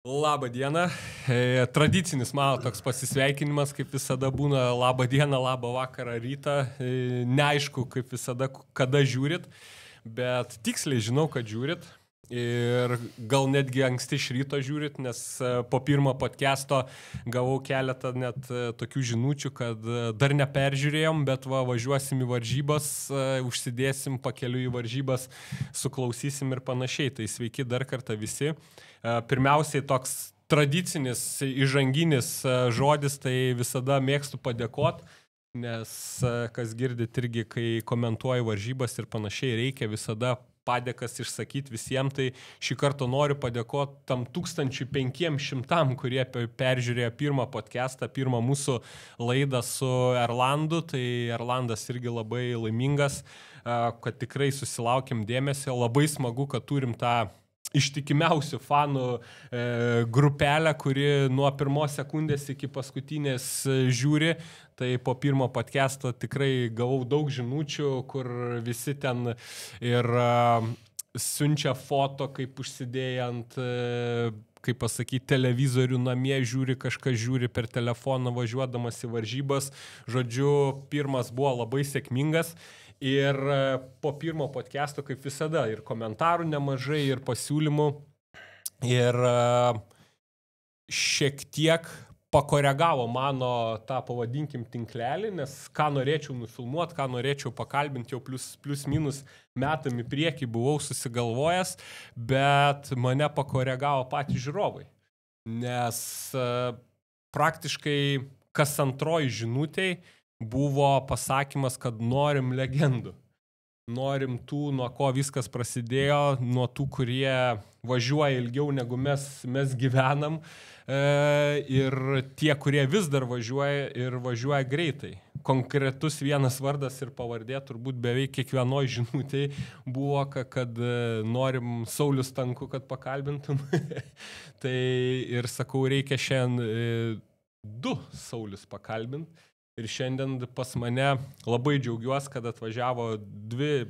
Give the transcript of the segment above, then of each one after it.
Labą dieną. Tradicinis mano toks pasisveikinimas, kaip visada būna labą dieną, labą vakarą, rytą. Neaišku, kaip visada, kada žiūrit, bet tiksliai žinau, kad žiūrit. Ir gal netgi anksti iš ryto žiūrit, nes po pirmo podcast'o gavau keletą net tokių žinučių, kad dar neperžiūrėjom, bet važiuosim į varžybas, užsidėsim pakeliu į varžybas, suklausysim ir panašiai. Tai sveiki dar kartą visi. Pirmiausiai toks tradicinis įžanginis žodis, tai visada mėgstu padėkot, nes kas girdit irgi, kai komentuoju varžybas ir panašiai, reikia visada padėkas išsakyti visiems, tai šį kartą noriu padėkoti tam 1500, kurie peržiūrėjo pirmą podcastą, pirmą mūsų laidą su Erlandu, tai Erlandas irgi labai laimingas, kad tikrai susilaukėm dėmesio, labai smagu, kad turim tą ištikimiausių fanų grupelę, kuri nuo pirmos sekundės iki paskutinės žiūri. Tai po pirmo podcast'o tikrai gavau daug žinučių, kur visi ten ir siunčia foto, kaip užsidėję ant, kaip pasakyti, televizorių namie, žiūri, kažkas žiūri per telefoną važiuodamas į varžybas. Žodžiu, pirmas buvo labai sėkmingas. Ir po pirmo podcast'o, kaip visada, ir komentarų nemažai, ir pasiūlymų. Ir šiek tiek pakoregavo mano tą, pavadinkim, tinklelį, nes ką norėčiau nufilmuoti, ką norėčiau pakalbinti, jau plius minus metam į priekį buvau susigalvojęs, bet mane pakoregavo patys žiūrovai. Nes praktiškai kas antroji žinutėj buvo pasakymas, kad norim legendų. Norim tų, nuo ko viskas prasidėjo, nuo tų, kurie važiuoja ilgiau negu mes gyvenam, ir tie, kurie vis dar važiuoja ir važiuoja greitai. Konkretus vienas vardas ir pavardė, turbūt beveik kiekvienoj žinutėj buvo, kad norim Saulių Stankų, kad pakalbintum. Tai ir sakau, reikia šiandien 2 Saulius pakalbinti. Ir šiandien pas mane labai džiaugiuosi, kad atvažiavo 2,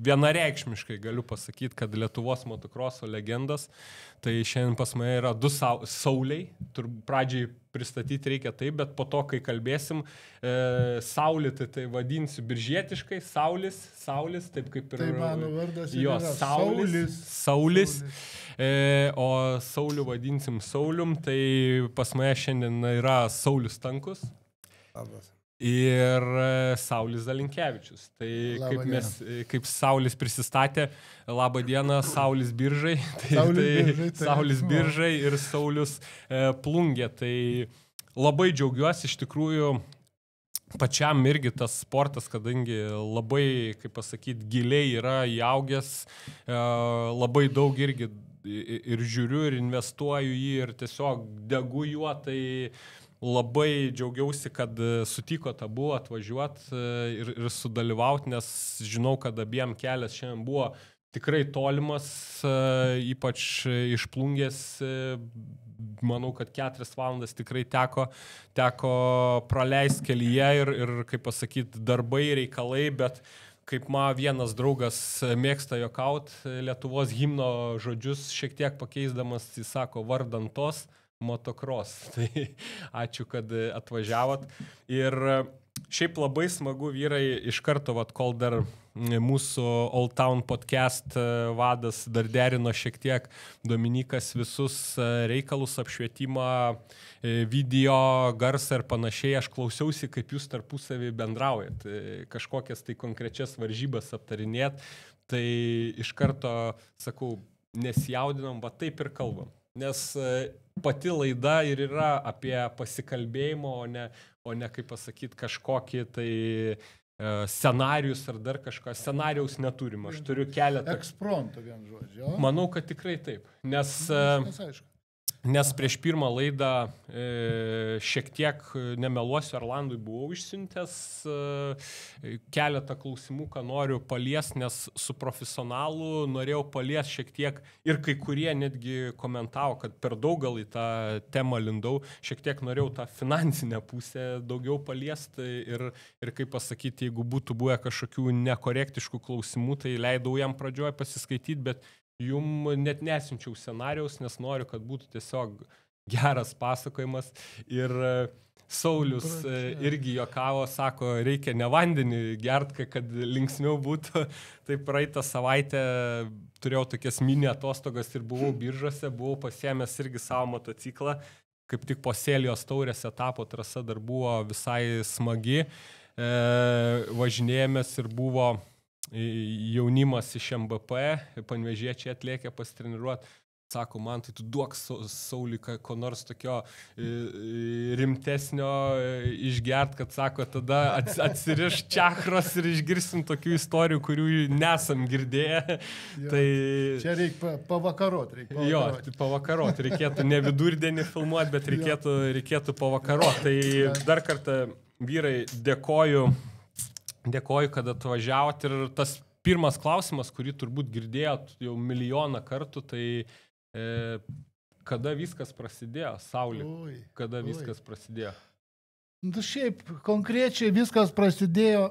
vienareikšmiškai galiu pasakyti, kad Lietuvos motokroso legendos. Tai šiandien pas mane yra 2 Sauliai. Pradžiai pristatyti reikia taip, bet po to, kai kalbėsim, Saulį, tai vadinsiu biržietiškai, Saulis, taip kaip ir... Tai mano vardas jo, yra Saulis. O Saulių vadinsim Saulium, tai pas mane šiandien yra Saulius Stankus. Labas. Ir Saulis Zalinkevičius. Tai kaip Saulis prisistatė, labą dieną, Saulis Biržai. Saulis Biržai ir Saulius Plungė. Tai labai džiaugiuosi, iš tikrųjų, pačiam irgi tas sportas, kadangi labai, kaip pasakyti, giliai yra įaugęs, labai daug irgi ir žiūriu, ir investuoju jį, ir tiesiog degu juo, tai labai džiaugiausi, kad sutikot abu atvažiuoti ir sudalyvauti, nes žinau, kad abiem kelias šiandien buvo tikrai tolimas, ypač iš Plungės, manau, kad 4 valandas tikrai teko praleisti kelyje ir kaip pasakyti, darbai, reikalai, bet kaip man vienas draugas mėgsta juokaut, Lietuvos himno žodžius šiek tiek pakeisdamas, jis sako, vardan tos motokros. Tai ačiū, kad atvažiavot. Ir šiaip labai smagu, vyrai, iš karto, kol dar mūsų Old Town podcast vadas dar derino šiek tiek, Dominikas visus reikalus, apšvietimą, video, garsą ir panašiai, aš klausiausi, kaip jūs tarpusavį bendraujat, kažkokias tai konkrečias varžybas aptarinėt, tai iš karto, sakau, nesijaudinam, bet taip ir kalbam. Nes pati laida ir yra apie pasikalbėjimą, o ne kaip pasakyti, kažkokį tai scenarius ar dar kažką. Scenarijaus neturim, aš turiu keletą. Ekspromto vien žodžio. Manau, kad tikrai taip. Nes prieš pirmą laidą šiek tiek, nemeluosiu, Erlandui buvau išsiuntęs keletą klausimų, ką noriu paliesti, nes su profesionalu norėjau paliesti šiek tiek ir kai kurie netgi komentavo, kad per daug gal į tą temą lindau, šiek tiek norėjau tą finansinę pusę daugiau paliesti ir kaip pasakyti, jeigu būtų buvę kažkokių nekorektiškų klausimų, tai leidau jam pradžioje pasiskaityti, bet jum net nesiunčiau scenarijaus, nes noriu, kad būtų tiesiog geras pasakojimas. Ir Saulius irgi juokavo, sako, reikia ne vandenį gert, kad linksmiau būtų. Tai praeitą savaitę turėjau tokias mini atostogas ir buvau Biržuose, buvau pasiėmęs irgi savo motociklą. Kaip tik po Selijos taurės etapo trasa dar buvo visai smagi. Važinėjomės ir buvo jaunimas iš MBP, panvežiečiai atlėkė pasitreniruoti. Sako, man tai tu duok Saulį ko nors tokio rimtesnio išgert, kad sako, tada atsiriš čakros ir išgirsim tokių istorijų, kurių nesam girdėję. Jo, tai... Čia reikia pavakarot. Jo, pavakarot. Reikėtų ne vidurdienį filmuoti, bet reikėtų pavakarot. Tai dar kartą, vyrai, dėkoju, kad atvažiavot. Ir tas pirmas klausimas, kurį turbūt girdėjot jau milijoną kartų, tai kada viskas prasidėjo, Sauli? Kada viskas prasidėjo? Šiaip konkrečiai viskas prasidėjo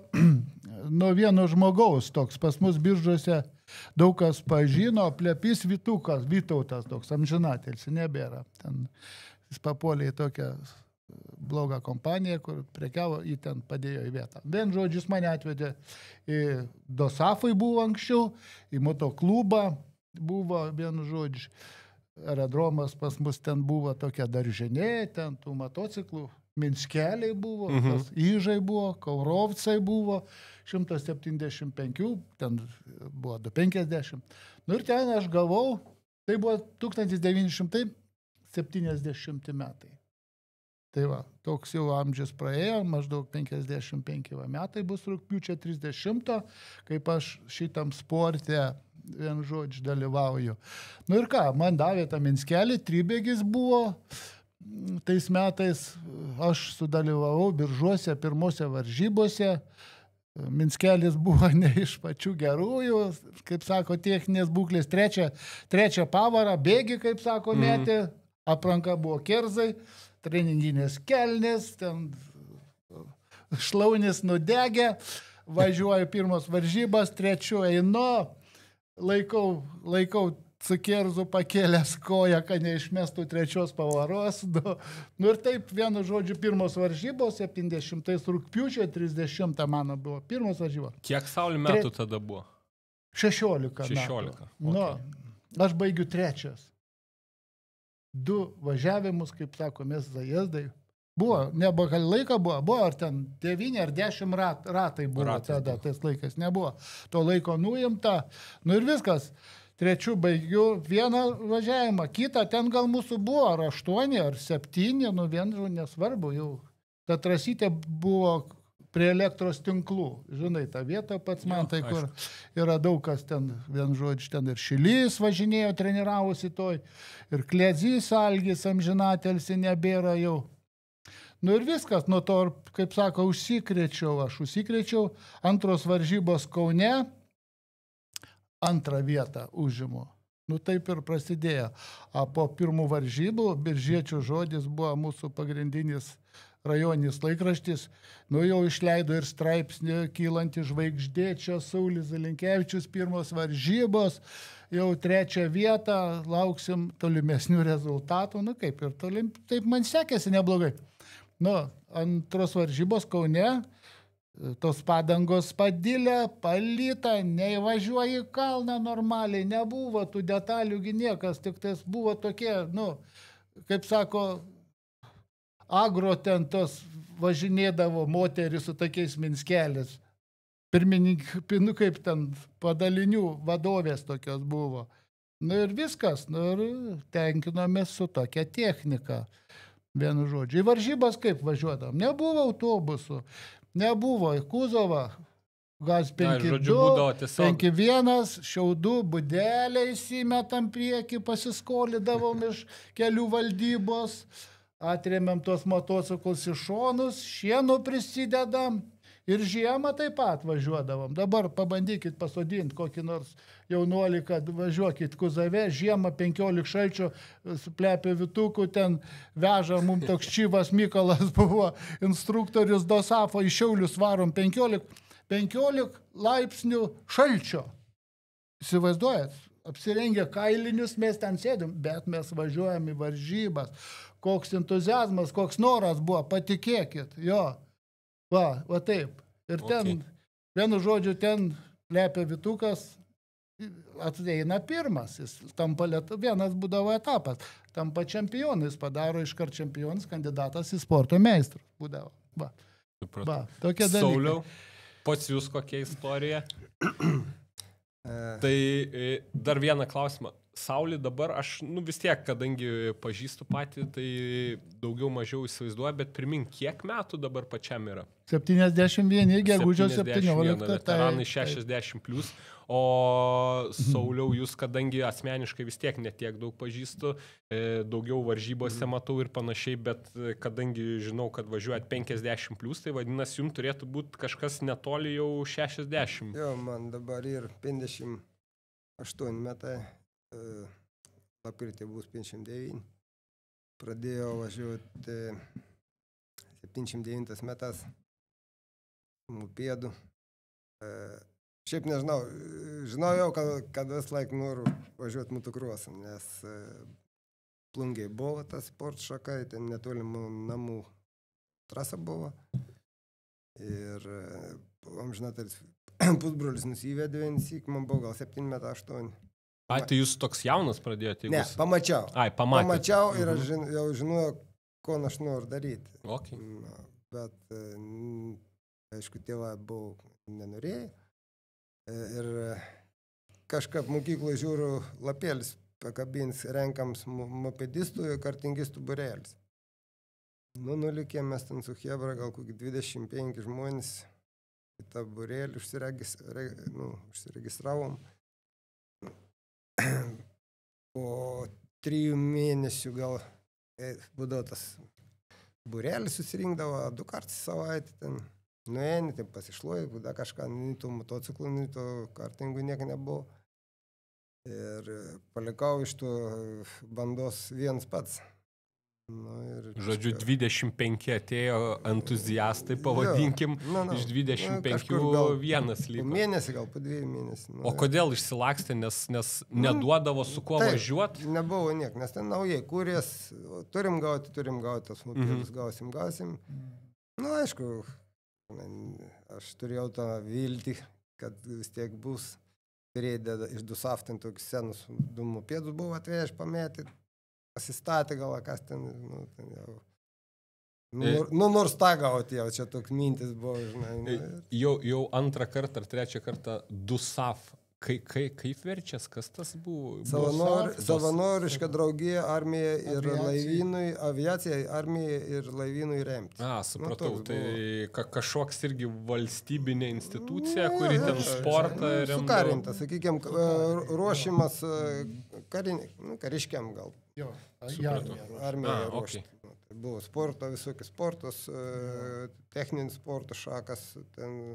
nuo vieno žmogaus toks. Pas mus Biržuose daug kas pažino, Plepys Vytautas toks, amžinatelis, nebėra. Ten jis papuolė į tokią blogą kompaniją, kur prekiavo, jį ten padėjo į vietą. Vien žodžius mane atvedė į Dosafai buvo anksčiau, į motoklubą buvo vien žodžiu. Aerodromas pas mus ten buvo tokia daržinė, ten tų motociklų, Minskeliai buvo, Įžai buvo, Kaurovcai buvo, 175, ten buvo 250. Nu ir ten aš gavau, tai buvo 1970 metai. Tai va, toks jau amžius praėjo, maždaug 55 metai bus rugpjūčio 30, kaip aš šitam sporte vien žodžiu dalyvauju. Nu ir ką, man davė tą Minskelį, trybėgis buvo, tais metais aš sudalyvavau Biržuose pirmose varžybose, Minskelis buvo ne iš pačių gerųjų, kaip sako, techninės būklės, trečia pavara, bėgi, kaip sako, metė, apranka buvo kerzai, treninginės kelnės, ten šlaunis nudegė, važiuoju pirmos varžybas, trečiu einu, laikau su kerzu pakėlęs koją, kad neišmestų trečios pavaros. Nu ir taip, vienu žodžiu, pirmos varžybos, 70 rugpjūčio, 30 mano buvo pirmos varžybos. Kiek Sauli metų tada buvo? 16 metų. 16. Okay. Nu, aš baigiu trečias. 2 važiavimus, kaip sako, mes zajezdai. Buvo, nebuvo laika buvo ar ten 9 ar 10 ratai buvo tada, tais laikais nebuvo. To laiko nuimta, nu ir viskas. Trečių baigiu vieną važiavimą, kitą ten gal mūsų buvo ar 8 ar 7, nu vienu nesvarbu jau. Ta trasytė buvo prie elektros tinklų, žinai, tą vietą pats man, tai kur yra daug kas ten, vien žodžiu, ten ir Šilys važinėjo, treniravosi toj, ir Klezys Algis amžinatelsi nebėra jau. Nu ir viskas, nuo to, kaip sako, užsikrėčiau, antros varžybos Kaune, antrą vietą užimu. Nu taip ir prasidėjo. Po pirmų varžybų Biržiečių žodis buvo mūsų pagrindinis rajoninis laikraštis. Nu jau išleido ir straipsnį Kylanti žvaigždė, čia Saulis Zalinkievičius, pirmos varžybos, jau 3 vietą, lauksim tolimesnių rezultatų. Nu kaip ir taip man sekėsi neblogai. Nu, antros varžybos Kaune, tos padangos padilę, palyta, neįvažiuoja į kalną normaliai, nebuvo tų detalių niekas, tik tas buvo tokie, nu, kaip sako, agro ten tos važinėdavo moteris su tokiais Minskelis. Nu kaip ten padalinių vadovės tokios buvo. Nu ir viskas, nu ir tenkinomės su tokia technika. Vienu žodžiu. Į varžybas kaip važiuodam? Nebuvo autobusų, nebuvo į Kuzovą, GAZ 5-2, 5-1, šiaudų, budelę įsimetam priekį, pasiskolidavom iš kelių valdybos, atrėmėm tos motociklus į šonus, šienų prisidedam ir žiemą taip pat važiuodavom. Dabar pabandykit pasodinti kokį nors jaunuolį, kad važiuokit Kuzave, žiemą 15 šalčio, suplepė Vitukų, ten veža, mums toks Čivas Mykolas buvo instruktorius Dosafo, į Šiaulius varom 15 laipsnių šalčio. Įsivaizduojat? apsirengę kailinius, mes ten sėdim, bet mes važiuojam į varžybas. Koks entuzijazmas, koks noras buvo, patikėkit, jo. Va taip. Ir ten, vienu žodžiu, ten lepia Vytukas, ateina pirmas, jis tampa vienas būdavo etapas, tampa čempionais, padaro iškart čempionas, kandidatas į sporto meistrų būdavo. Va, tokie dalykai. Sauliau, pats jūs kokia istorija? Tai dar vieną klausimą. Saulį dabar, aš vis tiek, kadangi pažįstu patį, tai daugiau mažiau įsivaizduoju, bet primink, kiek metų dabar pačiam yra? 71, gegužio 17. Veteranai 60+, o Sauliau, jūs, kadangi asmeniškai vis tiek netiek daug pažįstu, daugiau varžybose matau ir panašiai, bet kadangi žinau, kad važiuojat 50+, tai vadinasi, jums turėtų būti kažkas netoli jau 60. Jo, man dabar ir 58 metai. Lapkritį bus 59. Pradėjau važiuoti 79 metas mopėdu. Šiaip nežinau, žinojau, kad vis laik noriu važiuoti motocrossą, nes Plungėj buvo tas sport šaka, ten netoli namų trasa buvo. Ir amžinatais pusbrolis nusivedė viensyk, man buvo gal 7 metai 8. Tai jūs toks jaunas pradėjote? Ne, pamačiau. Pamačiau ir aš jau žinojau, ko aš noriu daryti. Okay. Bet, aišku, tėvai buvo nenorėjai. Ir kažkaip mokykloje žiūriu lapėlis pakabins renkams mopedistų ir kartingistų būrelis. Nulikėm mes ten su Hebra gal kokį 25 žmonės į tą būrelį užsiregistravom. Po 3 mėnesių gal būdavo tas būrelis susirinkdavo 2 kartus savaitę ten. Nuėjai, tai pasišluoji, būda kažką, nei to motociklų, nei to kartingų nieko nebuvo. Ir palikau iš to bandos vienas pats. Žodžiu, 25 atėjo entuziastai, pavadinkim, iš 25 vienas liko. Mėnesį, gal po 2 mėnesį. O kodėl išsilakstė, nes neduodavo su kuo važiuoti? Nebuvo niek, nes ten naujai kūrės, turim gauti tos mopedus, gausim. Aišku, aš turėjau tą viltį, kad vis tiek bus. Turėdė iš Dusaf ten tokius senus 2 mopedus buvo atvežę pametį. Pasistatė gal, kas ten jau. Nors tą gauti jau, čia toks mintis buvo, žinai. Jau 2 kartą ar 3 kartą Dusaf. Kaip verčias, kas tas buvo? Savanoriška draugija armija ir laivynui, aviacija armija ir laivynui remti. Supratau, tai kažkoks irgi valstybinė institucija, kuri ten sportą remdavo. Sukarinta, sakykime, ruošimas kariškiam gal. Jo, armija ruošti. Buvo sporto, visokius sportus, techninis sporto šakas, ten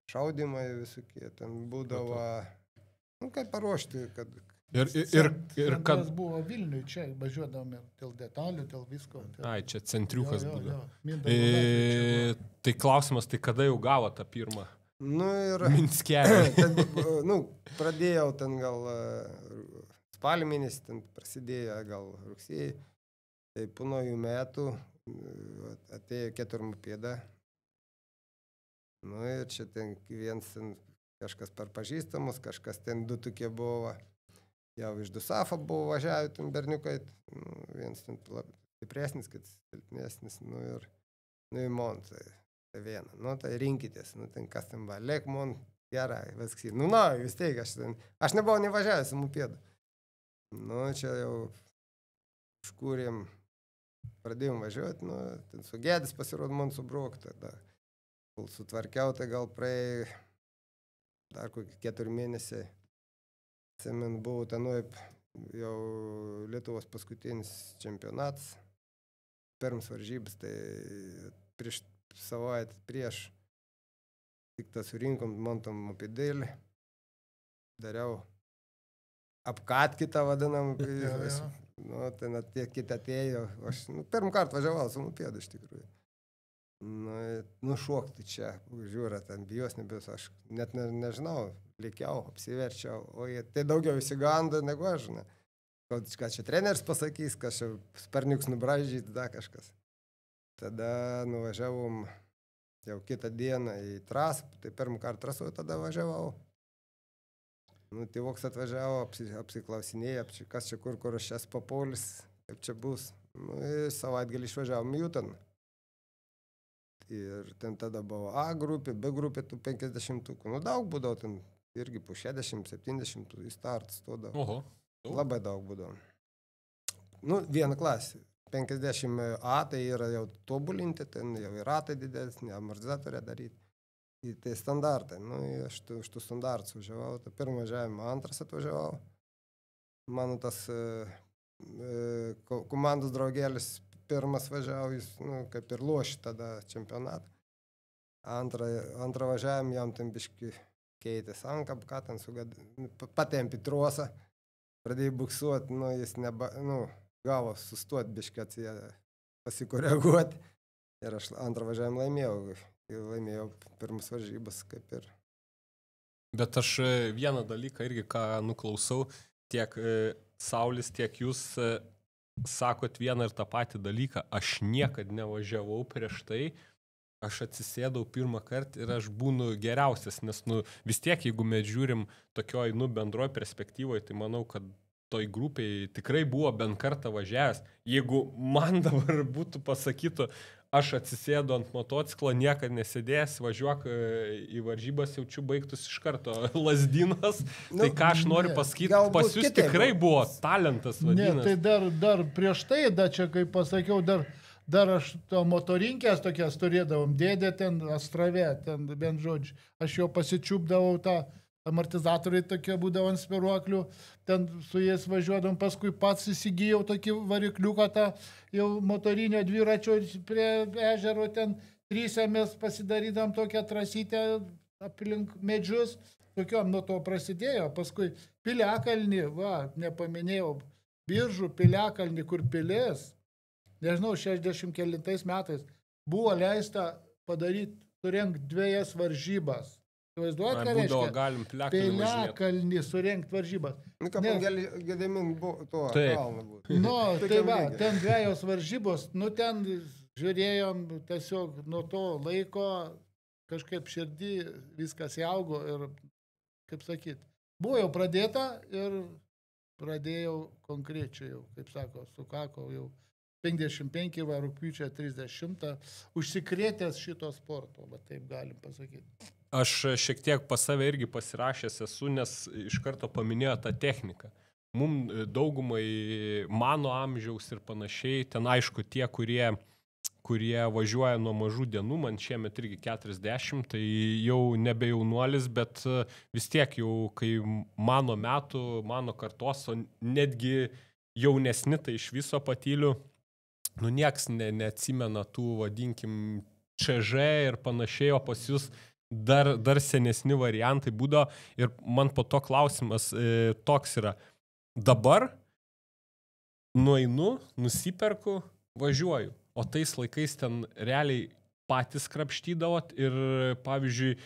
šaudimai visokie, ten būdavo, kaip paruošti, kad... Ir kad... buvo Vilniui čia, važiuodami dėl detalių, dėl visko. Čia centriukas būdavo. Tai klausimas, tai kada jau gavo tą pirmą? Minskelį. Pradėjau ten gal spalio mėnesį, ten prasidėjo gal rugsėjai, tai po naujų metų atėjo 4 mopeda. Ir čia ten vienas kažkas per pažįstamus, kažkas ten 2 tokie buvo, jau iš Dusafo buvo važiavę ten berniukai, vienas ten stipresnis, kitas silpnesnis, ir į Mon, tai vieną, tai rinkitės, ten kas ten va, lėk Mon, gerai, viskas, vis tiek, aš nebuvau nevažiavęs su mopedu. Čia jau užkūrėm, pradėjom važiuoti, ten sugėdis pasirodo man subrok, tada. Kol sutvarkiau, tai gal praėjai dar kokį 4 mėnesiai. Semen buvo ten jau Lietuvos paskutinis čempionatas. Pirms varžybas, tai prieš savaitę prieš tik tą surinkom montam mopedėlį. Dariau apkatkitą vadinam. Ten kitą atėjo. Aš pirmą kartą važiavau su mopedu iš tikrųjų. Šokti čia, žiūrė, ten bijos, nebijos, aš net nežinau, likiau, apsiverčiau, o jie tai daugiau įsigando negu aš, žinai. Ką čia treneris pasakys, kas čia sparniuks nubražyti, da kažkas. Tada nuvažiavom jau kitą dieną į trasą, tai pirmą kartą trasoje tada važiavau. Nu, tėvoks atvažiavo, apsiklausinėjo, kas čia kur aš čia papuolis, kaip čia bus. Nu, ir savaitgalį išvažiavom į Jutaną. Ir ten tada buvo A grupė, B grupė, tų 50-ukų. Nu, daug būdavo ten, irgi po 60-70 į startą stodavo. Oho. Labai daug būdavo. Nu, vieną klasę. 50 A tai yra jau tobulinti, ten jau ir ratai didesnį, amortizatorę daryti. Ir tai standartai. Nu, aš už tų standartus važiavau. Tai pirmą važiavimą, antras atvažiavau. Mano tas komandos draugėlis pirmas važiavo, jis, nu, kaip ir loši tada čempionatą. Antrą važiavimą jam ten biški keitės ankap, ką ten patempi trosą, pradėjo buksuoti, nu, jis gavo sustoti biški pasikoreguoti. Ir aš antrą važiavimą laimėjau pirmas varžybas kaip ir. Bet aš vieną dalyką irgi, ką nuklausau, tiek Saulis, tiek jūs sakot vieną ir tą patį dalyką. Aš niekad nevažiavau prieš tai, aš atsisėdau pirmą kartą ir aš būnu geriausias, nes vis tiek, jeigu mes žiūrim tokioj bendroj perspektyvoje, tai manau, kad toj grupiai tikrai buvo bent kartą važiavęs. Jeigu man dabar būtų pasakytų, aš atsisėdu ant motociklo, niekad nesėdėjęs, važiuok į varžybas, jaučiu baigtus iš karto lazdynas. Tai ką aš noriu pasakyti, pas jūs tikrai buvo talentas vadinasi. Ne, tai dar prieš tai, čia kaip pasakiau, dar aš to motorinkės tokias turėdavom, dėdė ten Astrave, ten bent žodžiu. Aš jau pasičiupdavau tą amortizatoriai tokie būdavo ant spiruoklių, ten su jais važiuodam, paskui pats įsigijau tokį varikliuką, tą jau motorinio dviračio prie ežero, ten trysia mes pasidarydam tokią trasytę aplink medžius, tokiom nuo to prasidėjo, paskui Piliakalnį, nepaminėjau, Biržų Piliakalnį, kur pilis, nežinau, 69 metais buvo leista padaryti, surengti 2 varžybas. Vaizduot, ką reiškia? Piliakalnį surengti varžybas. Nu, ką Gedemin buvo to kalną būtų. Nu, tai va, ten 2 varžybos, ten žiūrėjom tiesiog nuo to laiko kažkaip širdį viskas įaugo ir, kaip sakyt, buvo jau pradėta ir pradėjau konkrečiai jau, kaip sako, sukako jau 55, rugpjūčio 30, užsikrėtęs šito sporto, taip galim pasakyti. Aš šiek tiek pas save irgi pasirašęs esu, nes iš karto paminėjo tą techniką. Mums daugumai mano amžiaus ir panašiai, ten aišku tie, kurie važiuoja nuo mažų dienų, man šiemet irgi 40, tai jau nebe jaunuolis, bet vis tiek jau, kai mano metų, mano kartos, o netgi jaunesni, tai iš viso patylių, nieks neatsimena tų, vadinkim, ČŽ ir panašiai, o pas jūs dar senesni variantai būdavo ir man po to klausimas toks yra. Dabar nueinu, nusiperku, važiuoju, o tais laikais ten realiai patys krapštydavot ir, pavyzdžiui,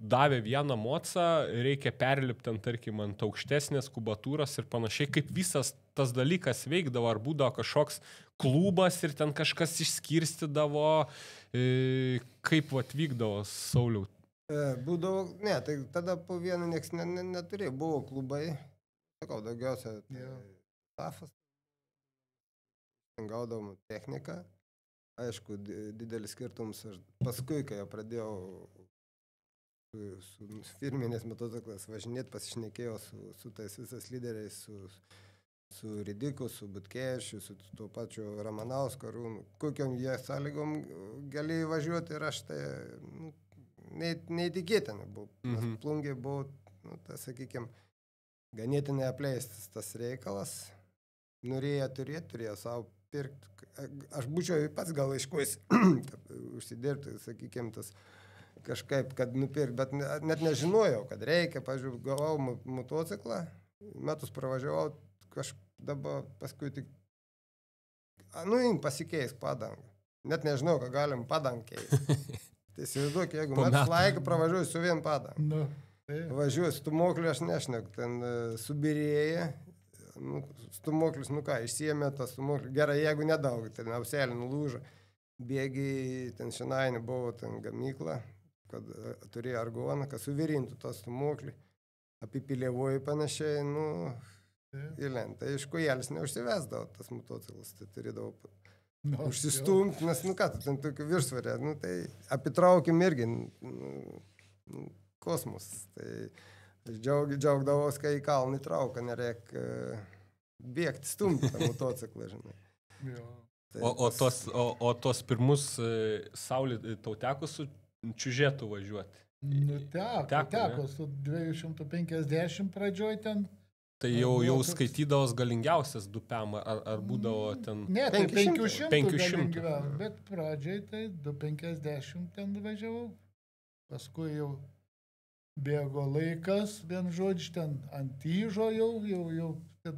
davė vieną mocą, reikia perlipti ten, tarkim, ant aukštesnės kubatūros ir panašiai, kaip visas tas dalykas veikdavo, ar būdavo kažkoks klubas ir ten kažkas išskirstydavo, kaip vykdavo, Sauliau? Būdavo, ne, tai tada po vieną nieks neturėjo, buvo klubai, sakau, daugiausia stafas, gaudavom techniką, aišku, didelis skirtums, paskui, kai jau pradėjau su firminės motociklas važinėti, pasišnekėjau su tais visas lyderiais, su Ridiku, su Butkevičiu, su tuo pačiu Ramanausku, kokiam jie sąlygom galėjo važiuoti ir aš tai neįtikėtinai buvo. Nes Plungėje buvo, sakykime, ganėtinai apleistas tas reikalas. Turėjo savo pirkti. Aš būčiau pats gal aiškuojas užsidirbti, sakykime, tas kažkaip, kad nupirkti, bet net nežinojau, kad reikia. Pavyzdžiui, gavau motociklą, metus pravažiavau, dabar paskui tik, pasikeis padangą. Net nežinau, ką galim padangą keisti. Tai įsivaizduok, jeigu metus laiką pravažiuoju su vien padangą. Važiuoju, stumokliu aš nešneku, ten subirėja, stumoklius, išsiėmė tą stumoklį, gerai, jeigu nedaug, ten auselį nulūžo, bėgi, ten Šinainė buvo ten gamykla, kad turėjo argoną, kad suvirintų tą stumoklį, apipilėvoju panašiai, į lentą. Iš kojelis neužsivesdavo tas motociklas, tai turėdavo užsistumti, nes, tu ten tokių viršsvarė, tai apitraukim irgi, kosmos. Tai džiaugdavos, kai į kalną įtrauką, nereik bėgti, stumti tą motociklą, žinai. O tos pirmus Saulį tau teko su čiužėtu važiuoti? Teko su 250 pradžioj ten. Tai jau skaitydavos galingiausias dupiam, ar būdavo ten... Ne, tai 500 galingiau, bet pradžioj tai 250 ten važiavau. Paskui jau bėgo laikas, vien žodžiu, ten ant įžo jau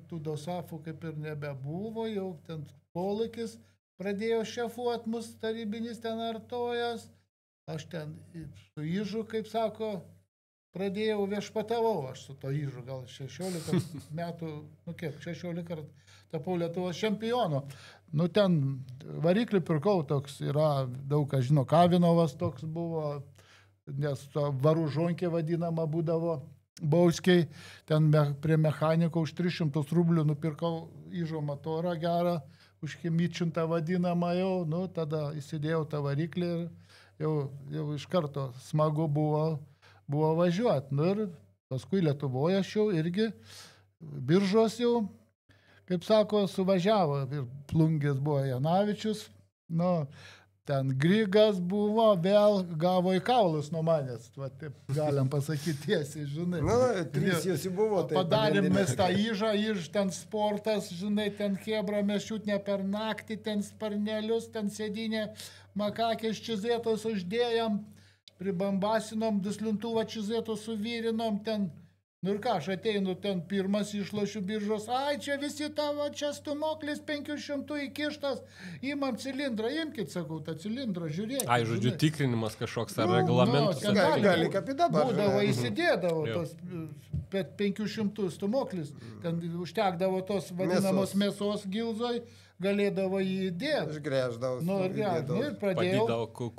tų dosafų kaip ir nebebuvo, jau ten polakis pradėjo šefuot mus, tarybinis ten artojas. Aš ten su įžu, kaip sako, pradėjau viešpatavau, aš su to įžu, gal 16 metų, 16 kartų tapau Lietuvos čempionu. Ten variklį pirkau, toks yra, daug kas žino, Kavinovas toks buvo, nes varų žonkė vadinama būdavo Bauskiai, ten prie mechaniko už 300 rublių nupirkau įžo motorą gerą, už chemičintą vadinamą jau, tada įsidėjau tą variklį ir jau iš karto smagu buvo važiuoti. Ir paskui Lietuvoje aš jau irgi Biržos jau, kaip sako, suvažiavo. Ir Plungės buvo Janavičius, ten Grigas buvo, vėl gavo į kaulus nuo manęs. Taip galim pasakyti tiesiai, žinai. Trys jūs buvo. Padarėm mes tą įžą, ten sportas, žinai, ten hebra mes šiūt ne per naktį, ten sparnelius, ten sėdinė, makakės čizėtos uždėjom, pribambasinom, duslintuvą čizėtos suvirinom, ten, ir ką, aš ateinu ten pirmas išlošiu Biržos, čia visi tavo, čia stumoklis 500 įkištas, imam cilindrą, imkit, sakau, tą cilindrą, žiūrėkit. Žodžiu, tikrinimas kažkoks ar reglamentas. Gali kaip į dabar. Būdavo, įsidėdavo tos 500 stumoklis, ten užtekdavo tos vadinamos mėsos gilzoj, galėdavo jį įdėti. Išgrėždavo. Ir pradėjau,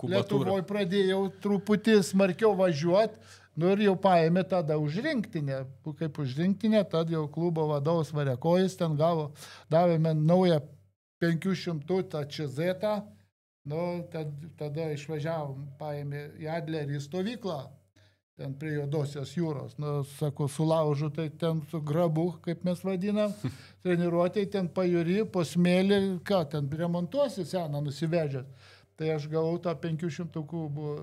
Lietuvoje pradėjau truputį smarkiau važiuoti, ir jau paėmė tada už rinktinę. Kaip už rinktinę, tada jau klubo vadovas Variakojis ten davėme naują 500 tą čizetą, tada išvažiavom, paėmė į Adlerį į stovyklą, ten prie Juodosios jūros. Sako, sulaužu, tai ten su grabu, kaip mes vadinam, treniruotėj, ten pajūry, po smėlį, ten remontuosi seną nusivežęs. Tai aš gavau tą 500 kubų,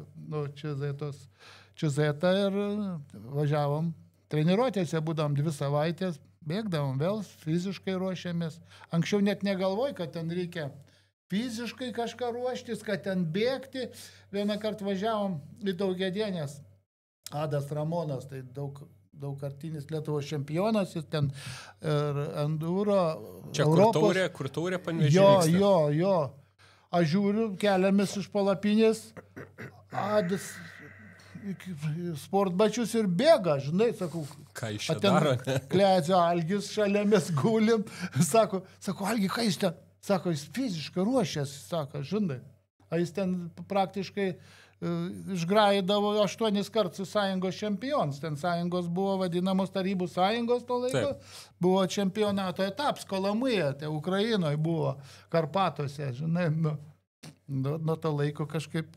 čizetą ir važiavom. Treniruotėse būdavom 2 savaitės, bėgdavom vėl, fiziškai ruošėmės. Anksčiau net negalvoj, kad ten reikia fiziškai kažką ruoštis, kad ten bėgti. Vieną kartą važiavom į Daugiadienės. Adas Ramonas, tai daugkartinis Lietuvos čempionas, jis ten ir enduro. Čia Europos. Kur taurė Panevėžys? Jo. Aš žiūriu, keliamės iš palapinės, Adas sportbačius ir bėga, žinai, sakau. Ką iš čia daro? Kledzio Algis, šalia mes gulim, sako, Algi, ką jis ten? Sako, jis fiziškai ruošėsi, sako, žinai. Jis ten praktiškai išgraidavo 8 kartus su sąjungos čempionus. Ten sąjungos buvo vadinamos Tarybų sąjungos to laiko. Taip. Buvo čempionato etaps Kolomuje, tai Ukrainoje buvo, Karpatuose, žinai, nuo to laiko kažkaip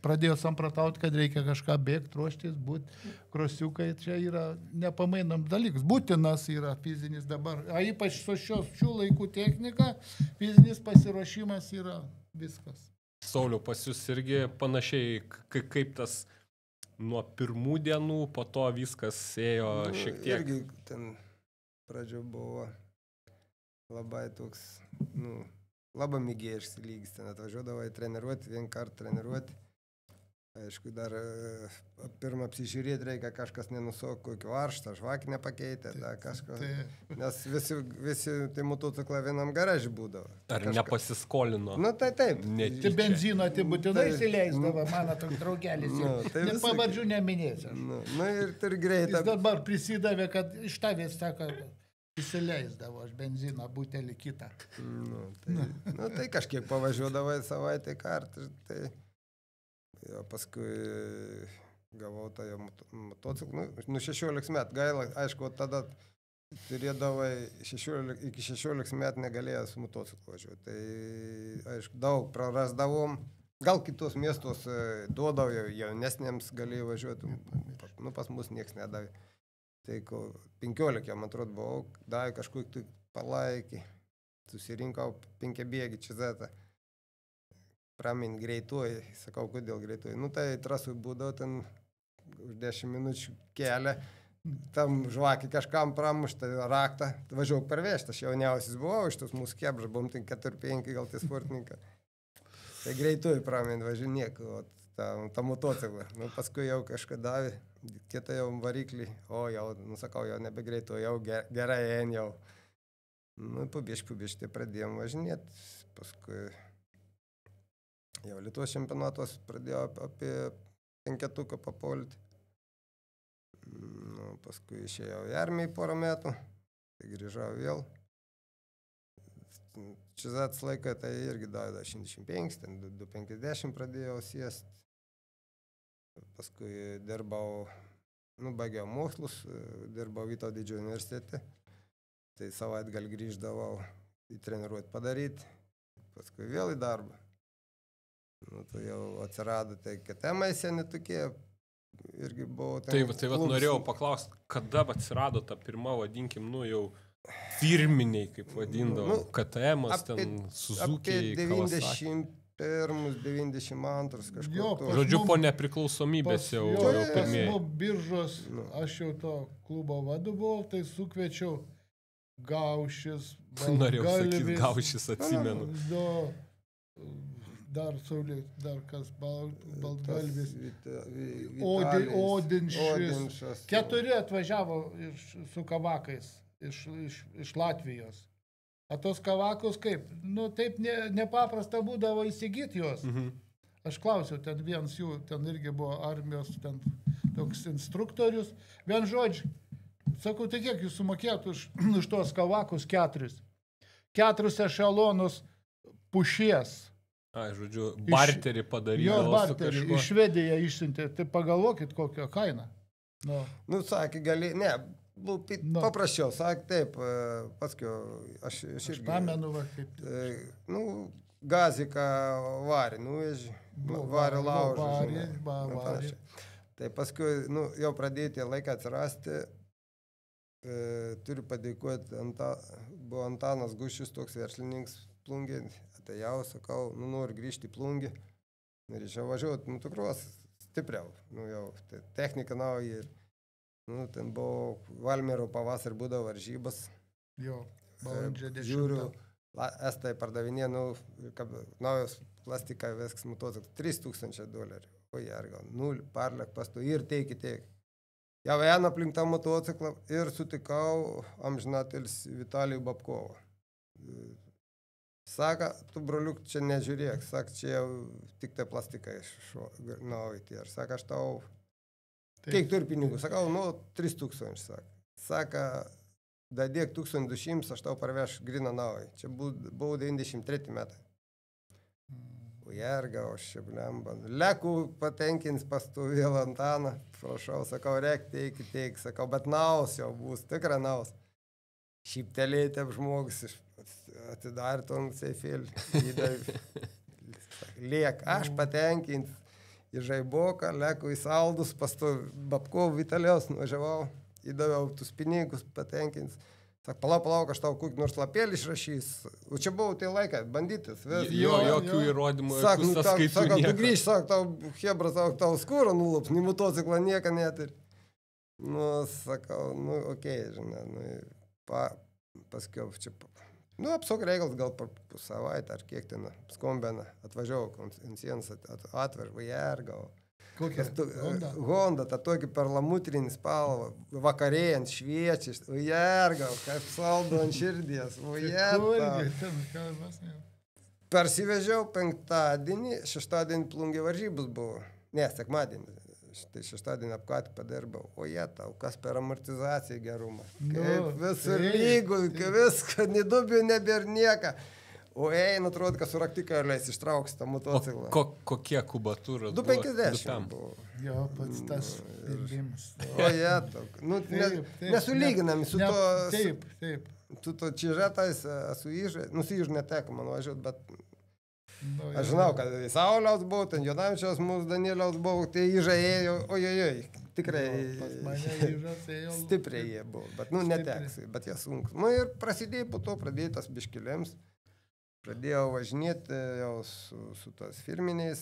pradėjo sampratauti, kad reikia kažką bėgti, ruoštis, būti krosiukai. Čia yra nepamainom dalykas. Būtinas yra fizinis dabar. Ypač su šių laikų technika, fizinis pasiruošimas yra viskas. Sauliau, pas jūs irgi panašiai, kaip tas nuo pirmų dienų, po to viskas ėjo šiek tiek. Irgi ten pradžio buvo labai toks, labai mėgėjiškas lygis, ten atvažiuodavo į treniruoti, vien kartą treniruoti. Aišku, dar pirmą apsižiūrėti reikia, kažkas nenusok kokį varštą, žvakį nepakeitė, kažką. Nes visi tai motociklą vienam garažį būdavo. Ar nepasiskolino? Nu, tai taip. Tai benzino, tai būtinai įsileisdavo, mano toks draugelis. Pavardžių neminėsiu. Nu ir turi greitą. Jis dabar prisidavė, kad iš tavęs sako, įsileisdavo aš benziną, butelį kitą. Tai kažkiek pavažiuodavo į savaitę kartą. Tai... Jo, paskui gavau tą motociklą, 16 metų, gaila, aišku, tada turėdavai iki 16 metų negalėjai su motociklu važiuoti, tai aišku, daug prarasdavom, gal kitus miestus duodavo, jaunesniems galėjai važiuoti, pas mus nieks nedavė, tai 15, man atrodo, buvau, davė kažkokį palaikį, susirinkau 5 bėgį Čizetą. Pramin greituoji, sakau, kodėl greituoji. Nu, tai trasui būdavo ten už 10 minučių kelią, tam žvakį kažkam pramuštą raktą, važiuok parvežti, aš jauniausias buvau, iš tos mūsų kebras, buvom ten 4-5 gal tai sportininkai. Tai greituoji pramin važinėk, tą motociklą. Nu, paskui jau kažką davė, kitą jau variklį, jau, sakau, jau nebegreituoji, jau gerai ein jau. Nu, pabiškai tai pradėjom važinėti, paskui... Jau Lietuvos čempionatos pradėjo apie 5 papolti. Nu, paskui išėjau į armiją porą metų, tai grįžau vėl. Čizats laiką tai irgi davė 125, ten 250 pradėjau sėsti. Paskui dirbau, baigiau mokslus, dirbau Vytauto Didžiojo universitete. Tai savaitgalį grįždavau į treniruotę padaryti, paskui vėl į darbą. Nu, tai jau atsirado, tai ketemai seni tokie, irgi buvo... Tai norėjau paklausti, kada atsirado ta pirma, vadinkim, jau firminiai, kaip vadindavo, KTM-as, ten Suzuki, Kawasaki. Apie 91-92 kažkur. Žodžiu, po nepriklausomybės jau pirmieji. Po biržos, aš jau to klubo vadu buvau, tai sukviečiau Gaušis, Norėjau sakyti, Gaušis, atsimenu. Dar Saulė, dar kas, Baltgalvis, Odinšis. 4 atvažiavo su kavakais iš Latvijos. O tos kavakus kaip? Nu, taip nepaprasta būdavo įsigyti juos. Aš klausiau, ten vienas jų, ten irgi buvo armijos, ten toks instruktorius. Vien žodžiu, sakau, tai kiek jūs sumokėt už tos kavakus 4? 4 ešelonus pušies. Žodžiu, barterį padarydavo. Jo, barterį iš Švediją išsiuntė. Tai pagalvokit, kokią kainą. Nu, sakė, gali, ne, paprasčiau, sakė, taip, paskui, aš irgi... Pamenu, va, kaip... Gaziką varį, nuveži, varį laužą. Varį. Tai paskui, jau pradėti laiką atsirasti, turiu padėkoti, buvo Antanas Guščius, toks verslininkas Plungė. Tai jau sakau, noriu grįžti į Plungį, norėčiau važiuoti motokros stipriau, jau tai technika nauja ir, ten buvo Valmiero pavasarį būdavo varžybas. Jo, balandžio 10. Žiūriu, estai pardavinė, naujos plastiką viskas motociklas, $3,000. O jie, gal 0, parlek pastu ir teik. Jau einu aplink tą motociklą ir sutikau amžinatelis Vitalijų Babkovą. Saka, tu broliuk čia nežiūrėk, saka, čia jau tik tai plastikai nauji tie. Ir saka, aš tau, kiek turi pinigų? Sakau, 3,000, saka. Saka, dadėk 1,200, aš tau parveš griną nauji. Čia buvo 93 metai. Ujerga, aš čia blemba. Leku patenkins pastu vėl Antaną, prašau, sakau, reik, teik, sakau, bet naus jau bus, tikra naus. Šyptelėti žmogus, atidarė tom seifėlį, liek, aš patenkint į žaiboką, leku į saldus, pastu Babkovų Vitalijos nuvažiavau, įdaviau tus pinigus patenkint. Sak, palauk, aš tau kokį nors lapėlį išrašys. O čia buvo tai laikas, bandytis. Jokių įrodymų, jokių sąskaitų. Sako, tu grįžt, tau Hebra, tau skūrą nulups, nei motociklą nieka net ir. Sakau, okei, žinai, paskiau čia, apsok reikals gal per savaitę ar kiek ten skombena, atvažiavau, ant sienos atvažiavau, gal. Kokia? Honda, tą tokį perlamutrinį spalvą, vakarėjant šviečia, ujergau, kaip saldo ant širdies, Persivežiau penktadienį, šeštadienį plungė varžybos buvo, ne, sekmadienį. Tai šeštadienį apkatį padirbau. O jie tau, kas per amortizaciją gerumą. Kaip visur lygų, viską, nedubių nebėr nieką. O atrodo, kad su raktikaliais ištrauks tą motociklą. Kokie kubatūros? 250 buvo. Jo, pats tas ilgimas. O jie tau. Nesulyginami su to... Taip. Tu to čižetais esu įžai. Įžai neteko man važiuoti, bet... Aš žinau, kad Sauliaus buvo, ten Jonavičiaus mūsų Danieliaus buvo, tai įžai ėjo, ojojoj, tikrai stipriai jie buvo, bet neteks, bet jie sunkus. Ir prasidėjo po to, pradėtas biškilėms, pradėjau važinėti jau su tas firminiais,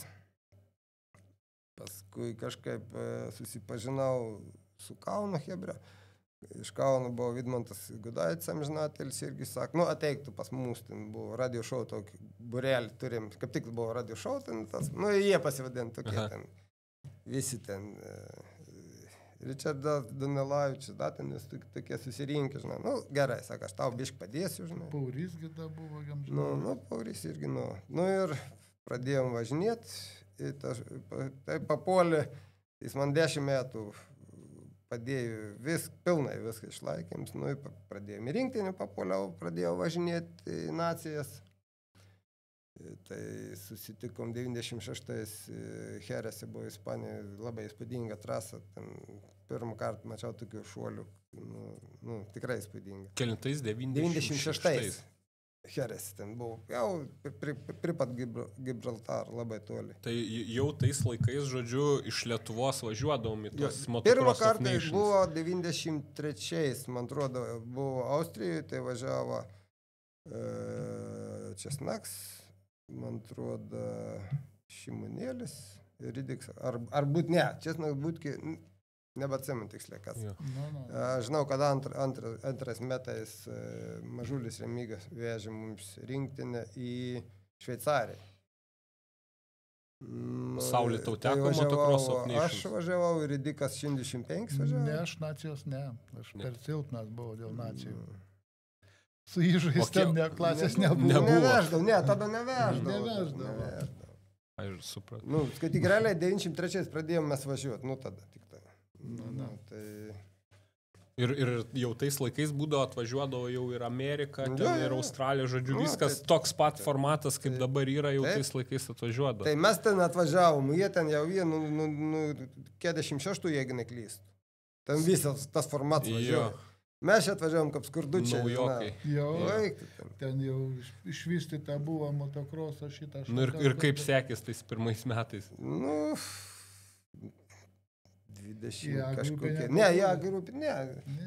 paskui kažkaip susipažinau su Kauno Hebra. Iš Kauno buvo Vidmantas Gudaitis amžinatelis irgi sako, ateik tu pas mus, ten buvo radio šou tokį burelį turim, kaip tik buvo radio šou, ten tas, jie pasivadint tokie ten, visi ten, Ričardas Danelavičius, ten vis tokie susirinkę, žinai, gerai, sako, aš tau bišk padėsiu, žinai. Paurys gida buvo, jam žinai. Paurys irgi, ir pradėjom važinėti, tai papuolė, jis man 10 metų padėjau pilnai viską išlaikėms, pradėjom į rinktinį papuoliau, pradėjau važinėti į nacijas. Tai susitikom 96-ais Jerese buvo Ispanijoje, labai įspūdinga trasa, ten pirmą kartą mačiau tokių šuolių, tikrai įspūdinga. Kelintais? 96-ais. Jerez ten buvo, jau pripat Gibraltar labai toli. Tai jau tais laikais, žodžiu, iš Lietuvos važiuodavom į tos Motocross of Nations. Pirmą kartą Nations. buvo 93-ais, man atrodo, buvo Austrijoje, tai važiavo Česnaks, man atrodo, Šimunėlis, Ridiks, ar būt ne, Česnaks būtki... Nebeatsimenu tiksliai, kas. Žinau, kad antras metais Mažulis Remigas vežė mums rinktinę į Šveicariją. Saulė tau teko Motocross of Nations? Aš važiavau ir Ridikas 125 važiavau. Ne, aš nacijos ne. Aš per silpnas buvau dėl nacijų. Su įžais ten klasės nebuvo. Tada neveždavo. Aš supratau. Kai tik realiai 93 pradėjom mes važiuoti, tada tik tai. Ir jau tais laikais būdavo atvažiuodavo jau ir Amerika, ir Australija, žodžiu, viskas toks pat formatas, kaip dabar yra, jau tais laikais atvažiuodavo. Tai mes ten atvažiavom, jie ten jau 46, jeigu neklystų. Ten visas tas formatas važiuoja. Mes čia atvažiavom kaip skurdučiai. Naujokai. Ten jau išvystyta buvo motocrosso šitą. Ir kaip sekės tais pirmais metais? 20 kažkokie.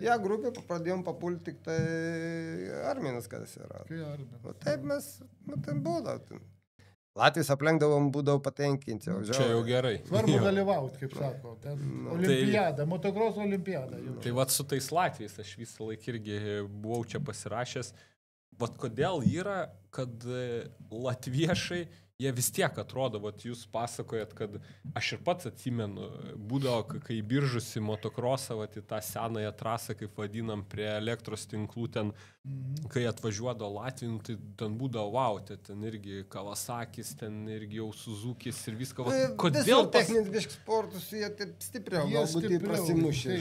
Ja grupė pradėjom papulti tik tai Arminas, kas yra. Taip mes, ten būdavo. Latvijos aplenkdavom, būdavo patenkinti. Čia jau gerai. Svarbu dalyvauti, kaip sako. Olimpiada, motocross olimpiada. Tai vat su tais Latvijais aš visą laiką irgi buvau čia pasirašęs. Vat kodėl yra, kad latviešai jie vis tiek atrodo, vat jūs pasakojat, kad aš ir pats atsimenu, būdavo, kai biržusi motokrosą, vat į tą senąją trasą, kaip vadinam, prie elektros tinklų, ten, kai atvažiuodavo Latvijų, tai ten būdavo, wow, ten irgi Kawasakis, ten irgi jau Suzukis ir viską. Kodėl techninis biškis sportus, jie taip stipriau, galbūt jie prasimušė.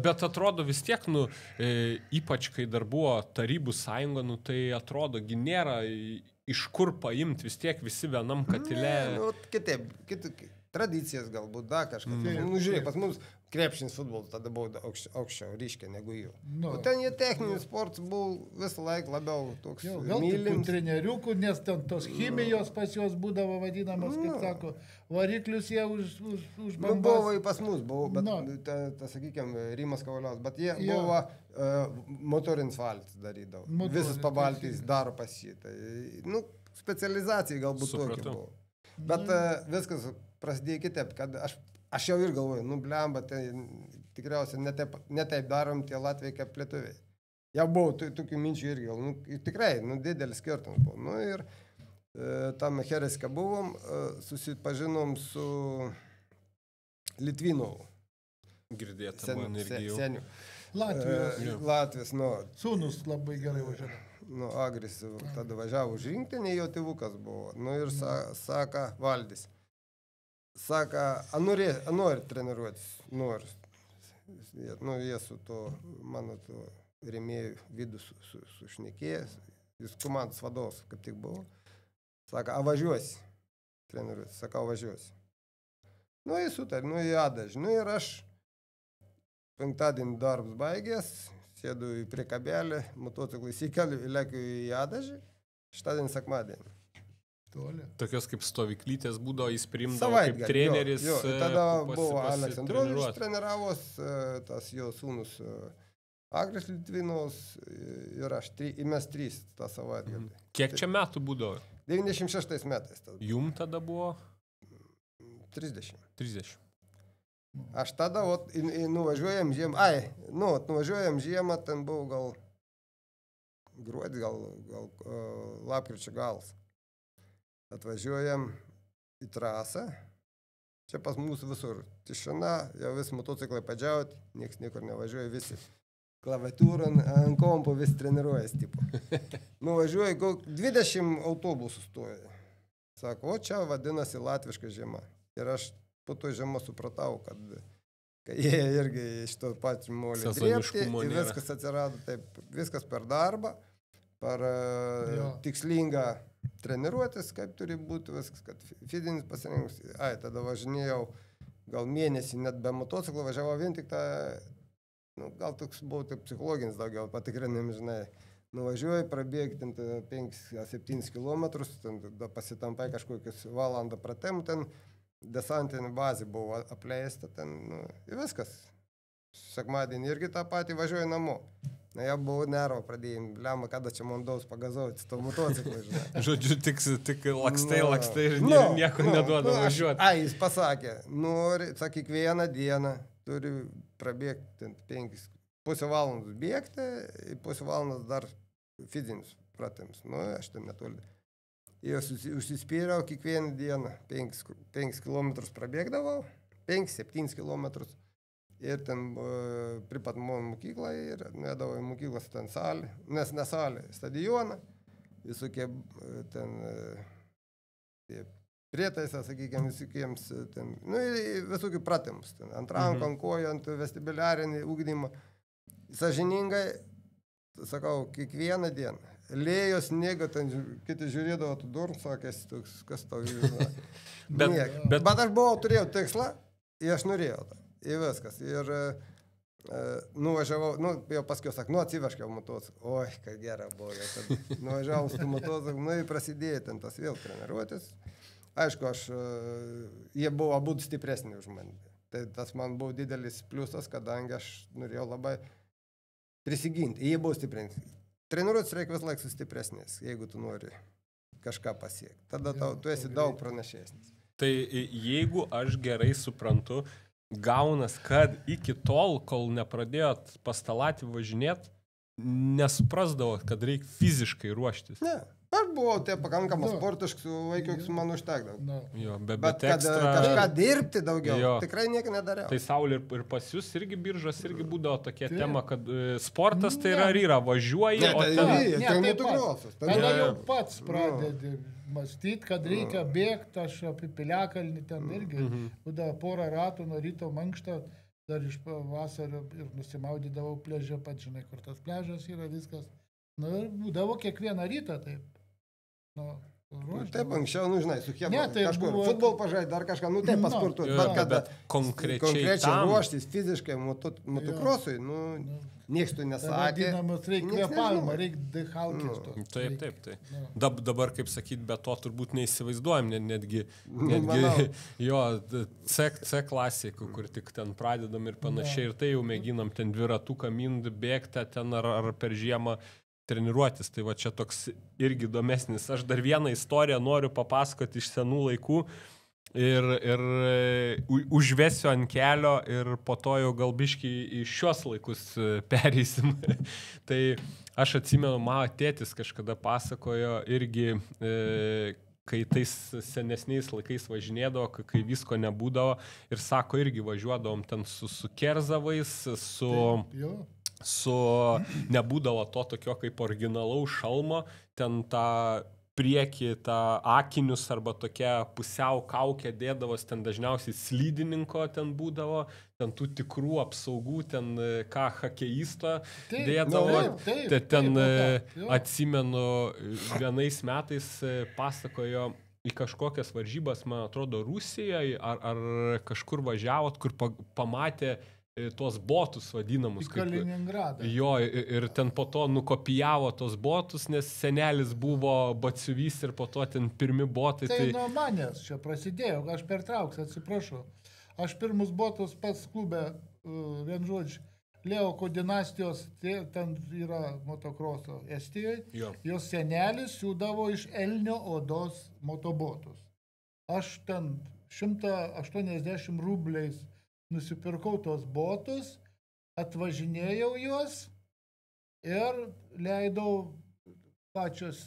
Bet atrodo vis tiek, ypač kai dar buvo Tarybų sąjunga, tai atrodo, nėra iš kur paimti, vis tiek visi vienam katile. Kitaip, tradicijas galbūt, kažkas. Žiūrėk, pas mums krepšinis futbolas tada buvo aukščiau, ryškiai negu jų. Ten jie techninis sportas buvo visą laiką labiau toks mylims. Gal tokių treneriukų, nes ten tos chemijos pas juos būdavo vadinamos, kaip sako, variklius jie užbambas. Buvo ir pas mus, bet, sakykime, Rimas Kavaliaus, bet jie buvo motorinis valtis darydavo. Visas pabaltys daro pas jį. Specializacija galbūt tokia buvo. Bet viskas prasidėjo kitaip, kad aš jau ir galvoju, blemba, tai tikriausiai netaip darom tie Latvijai kaip lietuviai. Jau buvo tokių minčių irgi, tikrai, didelis skirtumas buvo. Ir tam Jereske buvom, susipažinom su Litvinovų. Girdėta man irgi jau. Senių. Latvijos. Nu. Sūnus labai gerai važiavo. Nu, Agris tada važiavo už rinktinį, jo tėvukas buvo. Nu ir saka Valdis. Saka, nori treniruotis, nori. Nu, jie su to, mano to rėmėjų vidų sušnekėjęs, jis komandos vadovas, kaip tik buvo. Saka, važiuosi treniruotis, saka, važiuosi. Nu, jis sutarė, nu, į Adažį. Nu, ir aš penktadienį darbus baigęs, sėdu į priekabelį, motociklą įsikeliu, lekiu į Adažį, šeštadienį, sekmadienį. Toli. Tokios kaip stovyklytės būdavo, jis priimdavo kaip treneris. Jo. Tada buvo Aleksandrovičius treniravos, tas jo sūnus Agris Litvinovas ir aš, mes trys tą savaitgalį. Kiek čia metų būdavo? 96 metais. Jum tada buvo? 30. Aš tada nuvažiuojam žiemą, nuvažiuojam žiemą, ten buvo gal gruodį, gal lapkričio galas. Atvažiuojam į trasą, čia pas mūsų visur tišina, jau vis motociklai padžiauti, nieks niekur nevažiuoja, visi klaviatūrą ant kompo vis treniruojas, tipo. Nuvažiuoja, 20 autobusų stoja. Sako, o čia vadinasi latviška žiema. Ir aš po to žiemą supratau, kad jie irgi iš to pačių molį drėpti ir viskas atsirado taip, viskas per darbą, per tikslingą treniruotis, kaip turi būti viskas, kad fizinis pasirinkimas. Tada važinėjau gal mėnesį, net be motociklo važiavau vien tik tą, gal toks buvo taip psichologinis daugiau patikrinim, žinai. Nuvažiuoju, prabėgti 5-7 kilometrus, pasitampai kažkokius valandą pratem, ten desantinė bazė buvo apleista, ten, viskas. Sekmadienį irgi tą patį važiuoju namo. Ja buvo nervo pradėjim, lemą, kada čia man daus pagazauti to motociklą, žinai. Žodžiu, tik lakstai ir nieko neduoda važiuoti. Jis pasakė, nori, kiekvieną dieną turi prabėgti 5,5 valandos bėgti, 5 valandos dar fizinius pratimus. Aš ten netoli. Ir užsispyriau kiekvieną dieną, 5 kilometrus prabėgdavau, 5-7 kilometrus. Ir ten pripat mano mokyklą ir nedavo į mokyklos ten salį, nes ne salį, stadioną, visokie ten prietaisą, sakykime, visokiems ten, visokių pratimus, ten, ant rankų, ant kojų, ant vestibuliarinį ūkdymą. Sąžiningai, sakau, kiekvieną dieną. Lėjo sniego, ten kiti žiūrėdavo, tu durm, sakės, kas tau žinai. Bet aš turėjau tikslą ir aš norėjau tą. Ir viskas. Ir nuvažiavau, jau paskui sak, atsivežkiau motociklą. Oi, kad gera buvo. Nuvažiavau su motociklu, ir prasidėjo ten tas vėl treniruotis. Aišku, jie buvo abu stipresni už mane. Tai tas man buvo didelis pliusas, kadangi aš norėjau labai prisiginti. Jie buvo stipresni. Treniruotis reikia vis laik su stipresnis, jeigu tu nori kažką pasiekti. Tada tu esi daug pranašesnis. Tai jeigu aš gerai suprantu, gaunas, kad iki tol, kol nepradėjot pastalatį važinėti, nesuprasdavo, kad reikia fiziškai ruoštis. Ne, aš buvau pakankamas sportiškas, vaikiuks man užtekdavo. Jo, bet kad kažką dirbti daugiau, tikrai nieko nedariau. Tai Saulė ir pas jūs irgi biržos irgi būdavo tokia tema, kad sportas tai yra, važiuoji, o ten tada jau pats pradedi mąstyti, kad reikia bėgti, aš apie Piliakalnį ten irgi būdavo porą ratų nuo ryto mankštą, dar iš vasario ir nusimaudydavau pliažę, pat žinai, kur tas pliažas yra, viskas. Ir būdavo kiekvieną rytą taip. Taip, anksčiau, žinai, su Hebra, kažkur futbol pažaidė, dar kažką, taip pasportuoti, bet konkrečiai ruoštis fiziškai motokrosui, nieks tu nesakė. Reikia kvėpavimą, reikia dehalkės to. Taip. Dabar, kaip sakyt, be to turbūt neįsivaizduojam, netgi jo C klasė, kur tik ten pradedam ir panašiai, ir tai jau mėginam ten dviratuką minti, bėgti ten ar per žiemą treniruotis. Tai va čia toks irgi įdomesnis. Aš dar vieną istoriją noriu papasakoti iš senų laikų ir užvesiu ant kelio ir po to jau gal biškį į šios laikus pereisim. Tai aš atsimenu, mano tėtis kažkada pasakojo irgi, kai tais senesniais laikais važinėdavo, kai visko nebūdavo ir sako, irgi važiuodavom ten su kerzavais, nebūdavo to tokio kaip originalaus šalmo, ten tą priekį, tą akinius arba tokia pusiau kaukę dėdavos, ten dažniausiai slydininko ten būdavo, ten tų tikrų apsaugų, ten ką hakeisto dėdavo. Atsimenu, vienais metais pasakojo į kažkokias varžybas, man atrodo, Rusijoje ar kažkur važiavot, kur pamatė tuos botus vadinamus. Į Kaliningradą. Jo, ir ten po to nukopijavo tos botus, nes senelis buvo batsiuvys ir po to ten pirmi botai. Tai nuo manęs čia prasidėjo, aš pertrauksiu, atsiprašau. Aš pirmus botus pats klube, vien žodžiu, Leoko dinastijos, ten yra motokroso Estijoje, jos senelis siūdavo iš elnio odos motobotus. Aš ten 180 rubliais nusipirkau tos botus, atvažinėjau juos ir leidau pačios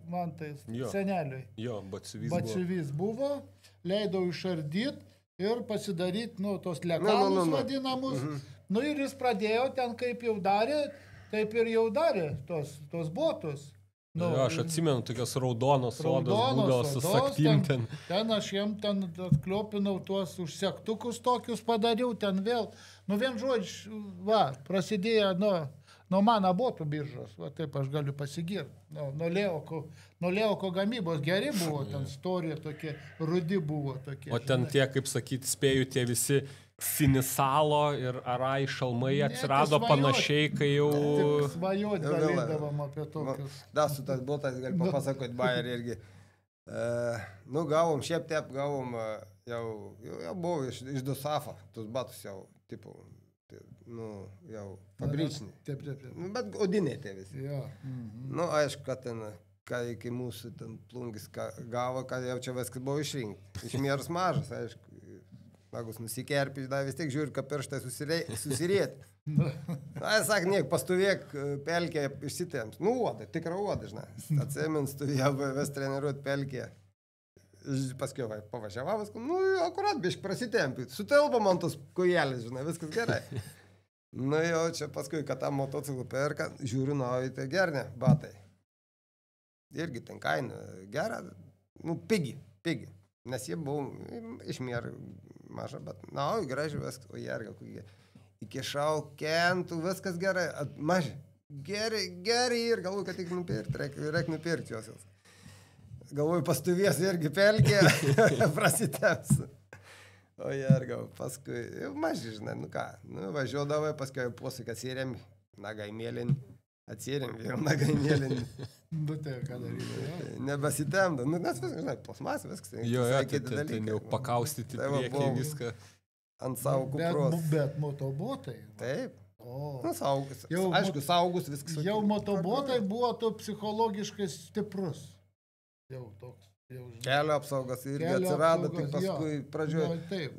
man tais seneliui. Jo, batsiuvys buvo, leidau išardyti ir pasidaryti, tos lekalus vadinamus. Ir jis pradėjo ten kaip jau darė, taip ir jau darė tos botus. Aš atsimenu, tokios raudonos odos būdavo su saktim ten. Ten aš jiem ten atkliopinau tuos užsektukus tokius padariau, ten vėl. Vien žodžiu, prasidėjo nuo mano botų biržos, taip aš galiu pasigirti. Nuo Leoko gamybos geri buvo, ten storė tokie, rudi buvo tokie. O ten tie, kaip sakyti, spėjau, tie visi Sinisalo ir Arai šalmai atsirado panašiai, kai jau... Tik svajot galėdavom apie tokius. Su tas botas, gali papasakoti, Bayerį irgi. Gavom, šiaip taip gavom, jau buvo iš Dusafo, tus batus jau, tipo, jau fabričiniai. Taip. Bet odiniai tie visi. Aišku, kad ten, kai mūsų ten plungis gavo, kad jau čia viskas buvo išrinkti. Išmėrus mažas, aišku. Nagus nusikerpi, vis tiek žiūri, kad pirštai susirieti. Jis sako, niek, pastovėk pelkė išsitėms. Uodai, tikra uodai, žinai. Atsimins, stovėjau vis treniruoti pelkė. Paskui pavažiavavas, akurat bišk prasitempi. Sutelpa man tos kojelis, žinai, viskas gerai. Jau čia paskui, kad tą motociklų perka, žiūriu, tai gerni batai. Irgi ten kaina gera, pigi. Nes jie buvo išmėr maža, bet, gražiai viskas, o jie gal kokie. Įkišau kentų, viskas gerai, maži. Gerai ir galvoju, kad tik nupirkti, reikia nupirkti juos. Galvoju, pastovės irgi pelkė, prasitems. O jie gal paskui, maži, žinai, važiuodavai, paskui posūkį atsirėm, nagai mėlin, atsirėm, vėl nagai mėlin. Tai ką daryti? Nebesitemda, nes viskas, žinai, plasmas, viskas. Jo, ten jau pakaustyti priekį viską. Ant savo kupros. Bet motobotai. Taip. Saugus. Aišku, saugus viskas. Jau motobotai buvo to psichologiškai stiprus. Jau toks. Kelio apsaugas irgi atsirado, tik paskui pradžioje. Taip.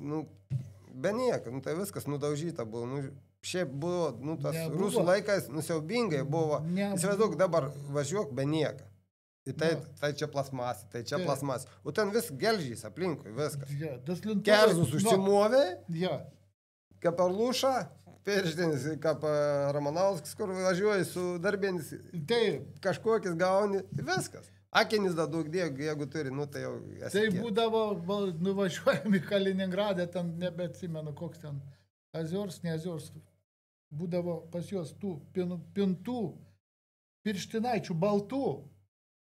Be nieko, tai viskas nudaužyta buvo. Šiaip buvo, tas rusų laikais nusiaubingai buvo. Įsivaizduok, dabar važiuok be nieko. Tai čia plasmasė, tai čia plasmasė. O ten vis gelžys aplinkui, viskas. Kerzus užsimovė, kaperluša, pirštinis, kaip Ramanauskas, kur važiuoji su darbienis, kažkokis gauni, viskas. Akinis da daug dėg, jeigu turi, tai jau esi. Tai būdavo, nuvažiuojami į Kaliningradą, ten nebeatsimenu, koks ten Aziors, ne Aziors. Būdavo pas juos tų pintų pirštinaičių baltų.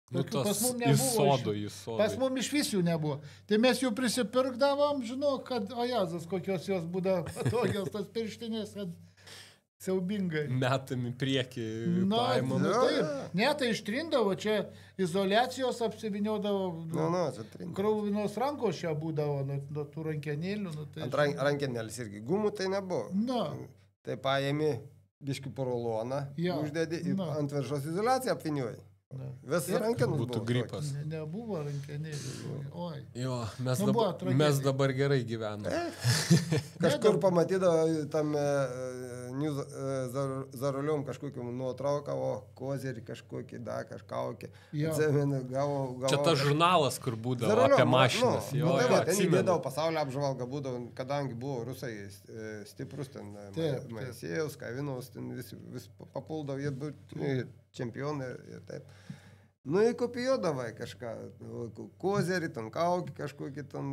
Pas mum nebuvo. Pas mum iš vis jų nebuvo. Tai mes jų prisipirkdavom, žinau, kad ojazas, kokios jos būdavo tokios tos pirštinės, kad siaubingai. Metami priekį paimam. Ne, tai ištrindavo, čia izoliacijos apsiviniodavo, krauvinos rankos čia būdavo, nuo tų rankenėlių. Ant rankenėlis irgi, gumų tai nebuvo. Tai paėmi biškį poroloną, uždedi ant viršos izoliaciją apviniuoji. Vis rankenus būtų gripas. Nebuvo rankenėlių. Oi. Jo, mes dabar gerai gyvename. Kažkur pamatydavo tam Zarulium kažkokį nuotrauką, o kozerį kažkokį, kažkokį. Gavo. Čia tas žurnalas, kur būdavo apie mašinas. Ten įdėdavo pasaulio apžvalgą, būdavo, kadangi buvo rusai stiprus, ten Maisėjaus, Kavinos, ten vis papuldavo, jie čempionai ir taip. Įkopijuodavai kažką, kozerį, ten kaukį kažkokį, ten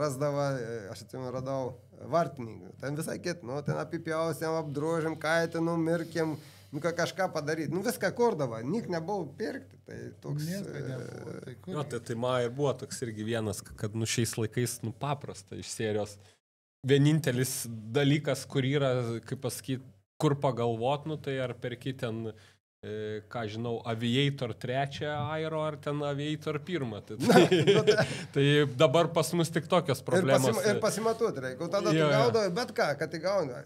rasdavai, aš atsimenu, radau vartininkų, ten visai kit, ten apipjausiam, apdrožim, kaitinum, mirkim, kažką padaryti, viską kurdavai, nik nebuvo pirkti, tai toks... Tai man ir buvo toks irgi vienas, kad šiais laikais paprasta iš serijos. Vienintelis dalykas, kur yra, kaip pasakyti, kur pagalvot, tai ar perki ten... ką žinau, Aviator 3 aero ar ten Aviator 1. Tai dabar pas mus tik tokios problemos. Ir pasimatuoti reikia. Tada tu gaudavai bet ką, kad tik gauna.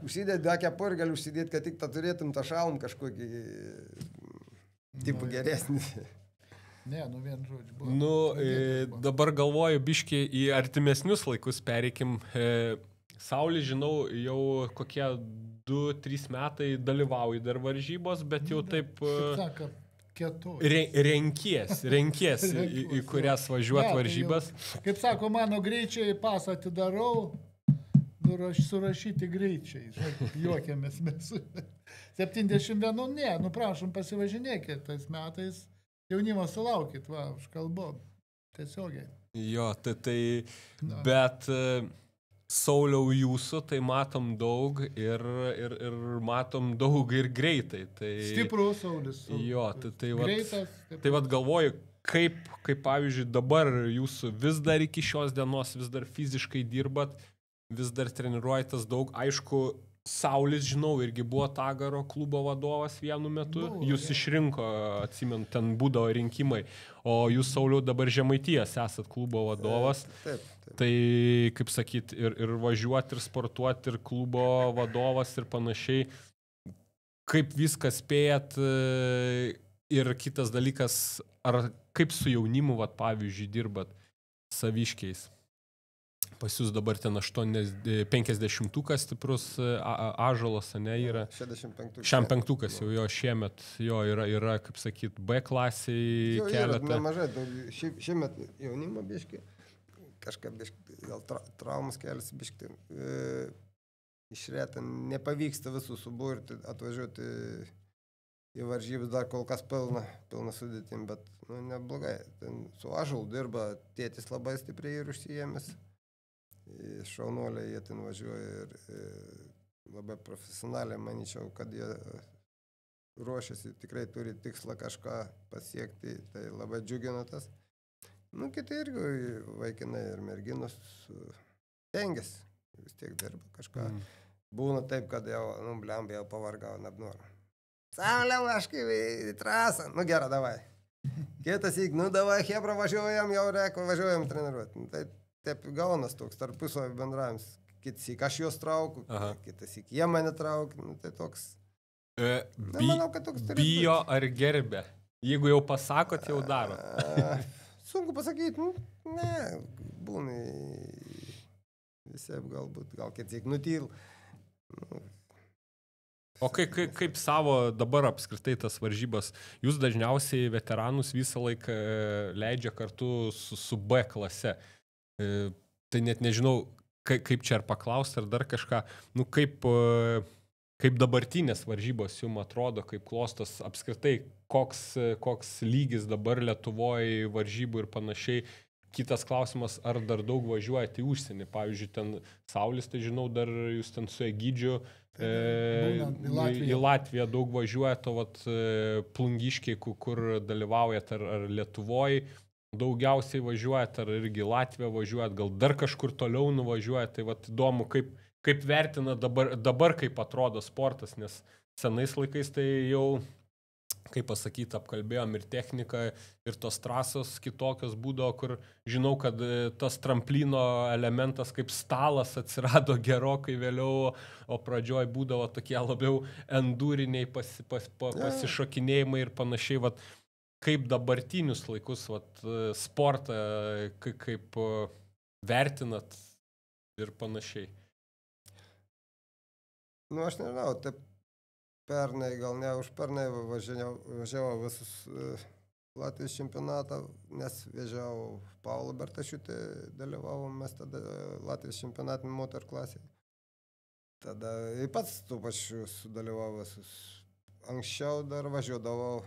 Užsidėti kepurį, gali užsidėti, kad tik turėtum tą šalm kažkokį tipų geresnį. Ne, vien žodžiu. Dabar galvoju, biški į artimesnius laikus pereikim. Saulis, žinau, jau kokie 2-3 metai dalyvauji dar varžybos, bet jau taip renkies į kurias važiuoti varžybas. Jau, kaip sako, mano greičiai pasą atidarau, surašyti greičiai. Juokiamės mes. 71, ne, prašom pasivažinėkit tais metais. Jaunimas sulaukit, aš kalbu. Tiesiogiai. Jo, bet... Sauliau jūsų, tai matom daug ir matom daug ir greitai. Stiprus Saulis. Jo, greitas. Tai galvoju, kaip pavyzdžiui dabar jūsų vis dar iki šios dienos, vis dar fiziškai dirbat, vis dar treniruojatas daug. Aišku, Saulis, žinau, irgi buvo Tagaro klubo vadovas vienu metu. Jūs išrinko, atsimenu, ten būdavo rinkimai. O jūs, Sauliau, dabar Žemaitijos esat klubo vadovas. Taip. Tai, kaip sakyt, ir važiuoti, ir sportuoti, ir klubo vadovas, ir panašiai. Kaip viską spėjat ir kitas dalykas, ar kaip su jaunimu, pavyzdžiui, dirbat Saviškiais? Pas jūs dabar ten 50-ukas stiprus Ąžuolas, ne, yra? 65-ukas jau jo šiemet, jo yra, kaip sakyt, B klasiai keletą. Yra nemažai, šiemet jaunimo biški. Kažkaip gal traumas kelias biškti išrėta, nepavyksta visų suburti, atvažiuoti į varžybas, dar kol kas pilna sudėtim, bet neblogai. Ten su Ąžuolu dirba, tėtis labai stipriai ir užsijėmės, šaunuoliai jie ten važiuoja ir labai profesionaliai, manyčiau, kad jie ruošiasi, tikrai turi tikslą kažką pasiekti, tai labai džiugina tas. Kiti irgi vaikinai ir merginos tengiasi, vis tiek dirba kažką. Būna taip, kad jau, blemba, jau pavargau, nebnoriu. Sauliau, aš kaip į trasą. Gerą, davai. Kitas įk, davai, hebra, važiuojam, jau reko, važiuojam treniruoti. Tai taip gaunas toks tarpusavio bendravimas. Kitas įk, aš juos traukiu, kitas įk, jie mane traukia. Tai toks... Manau, kad toks bijo ar gerbė? Jeigu jau pasakot, jau daro. Sunku pasakyti, ne, būna visiep galbūt, gal kiek nutyl. O kaip savo dabar apskritai tas varžybas, jūs dažniausiai veteranus visą laiką leidžia kartu su B klase. Tai net nežinau, kaip čia ar paklausti, ar dar kažką, kaip dabartinės varžybos jums atrodo, kaip klostos apskritai, koks lygis dabar Lietuvoje varžybų ir panašiai. Kitas klausimas, ar dar daug važiuojate į užsienį. Pavyzdžiui, ten Saulis, tai žinau, dar jūs ten su Egidžiu į Latviją daug važiuojate, o Plungiškiai, kur dalyvaujat, ar Lietuvoje daugiausiai važiuojat, ar irgi Latviją važiuojat, gal dar kažkur toliau nuvažiuojat. Tai įdomu, kaip vertina dabar kaip atrodo sportas, nes senais laikais tai jau, kaip pasakyti, apkalbėjom ir techniką, ir tos trasos kitokios būdavo, kur žinau, kad tas tramplino elementas kaip stalas atsirado gerokai vėliau, o pradžioj būdavo tokie labiau endūriniai pasišokinėjimai ir panašiai. Kaip dabartinius laikus sportą, kaip vertinat ir panašiai. Nu, aš nežinau, taip pernai, gal ne už pernai važiavau visus Latvijos čempionatą, nes vežiau Paulą Bertašiūtį, dalyvavom mes tada Latvijos čempionatinį moterų klasėje. Tada ir pats tų pačių sudalyvavau visus. Anksčiau dar važiuodavau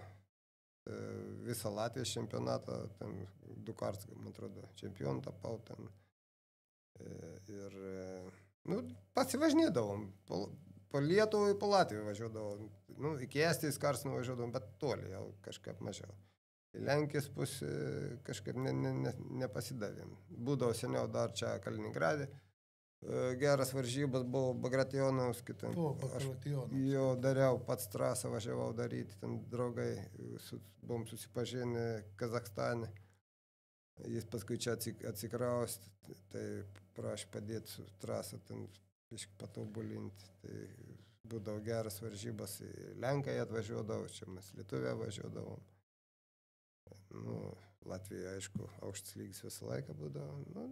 visą Latvijos čempionatą, ten 2 kartus, man atrodo, čempionų tapau ten. Ir, nu, pasivažinėdavom. Po Lietuvą ir po Latviją važiuodavom. Nu, iki Estijos kartus nuvažiuodavom, bet toli jau kažkaip mažiau. Į Lenkijos pusę kažkaip nepasidavėm. Būdavo seniau dar čia Kaliningrade. Geras varžybas buvo Bagrationovas, kitam. Aš jo dariau, pats trasą važiavau daryti, ten draugai, buvom susipažinę Kazakstane. Jis paskui čia atsikraustė, tai prašė padėti su trasą, ten patobulinti. Tai būdavo geras varžybas, Lenkai atvažiuodavo, čia mes Lietuvė važiuodavom. Nu, Latvija, aišku, aukštas lygis visą laiką būdavo. Nu,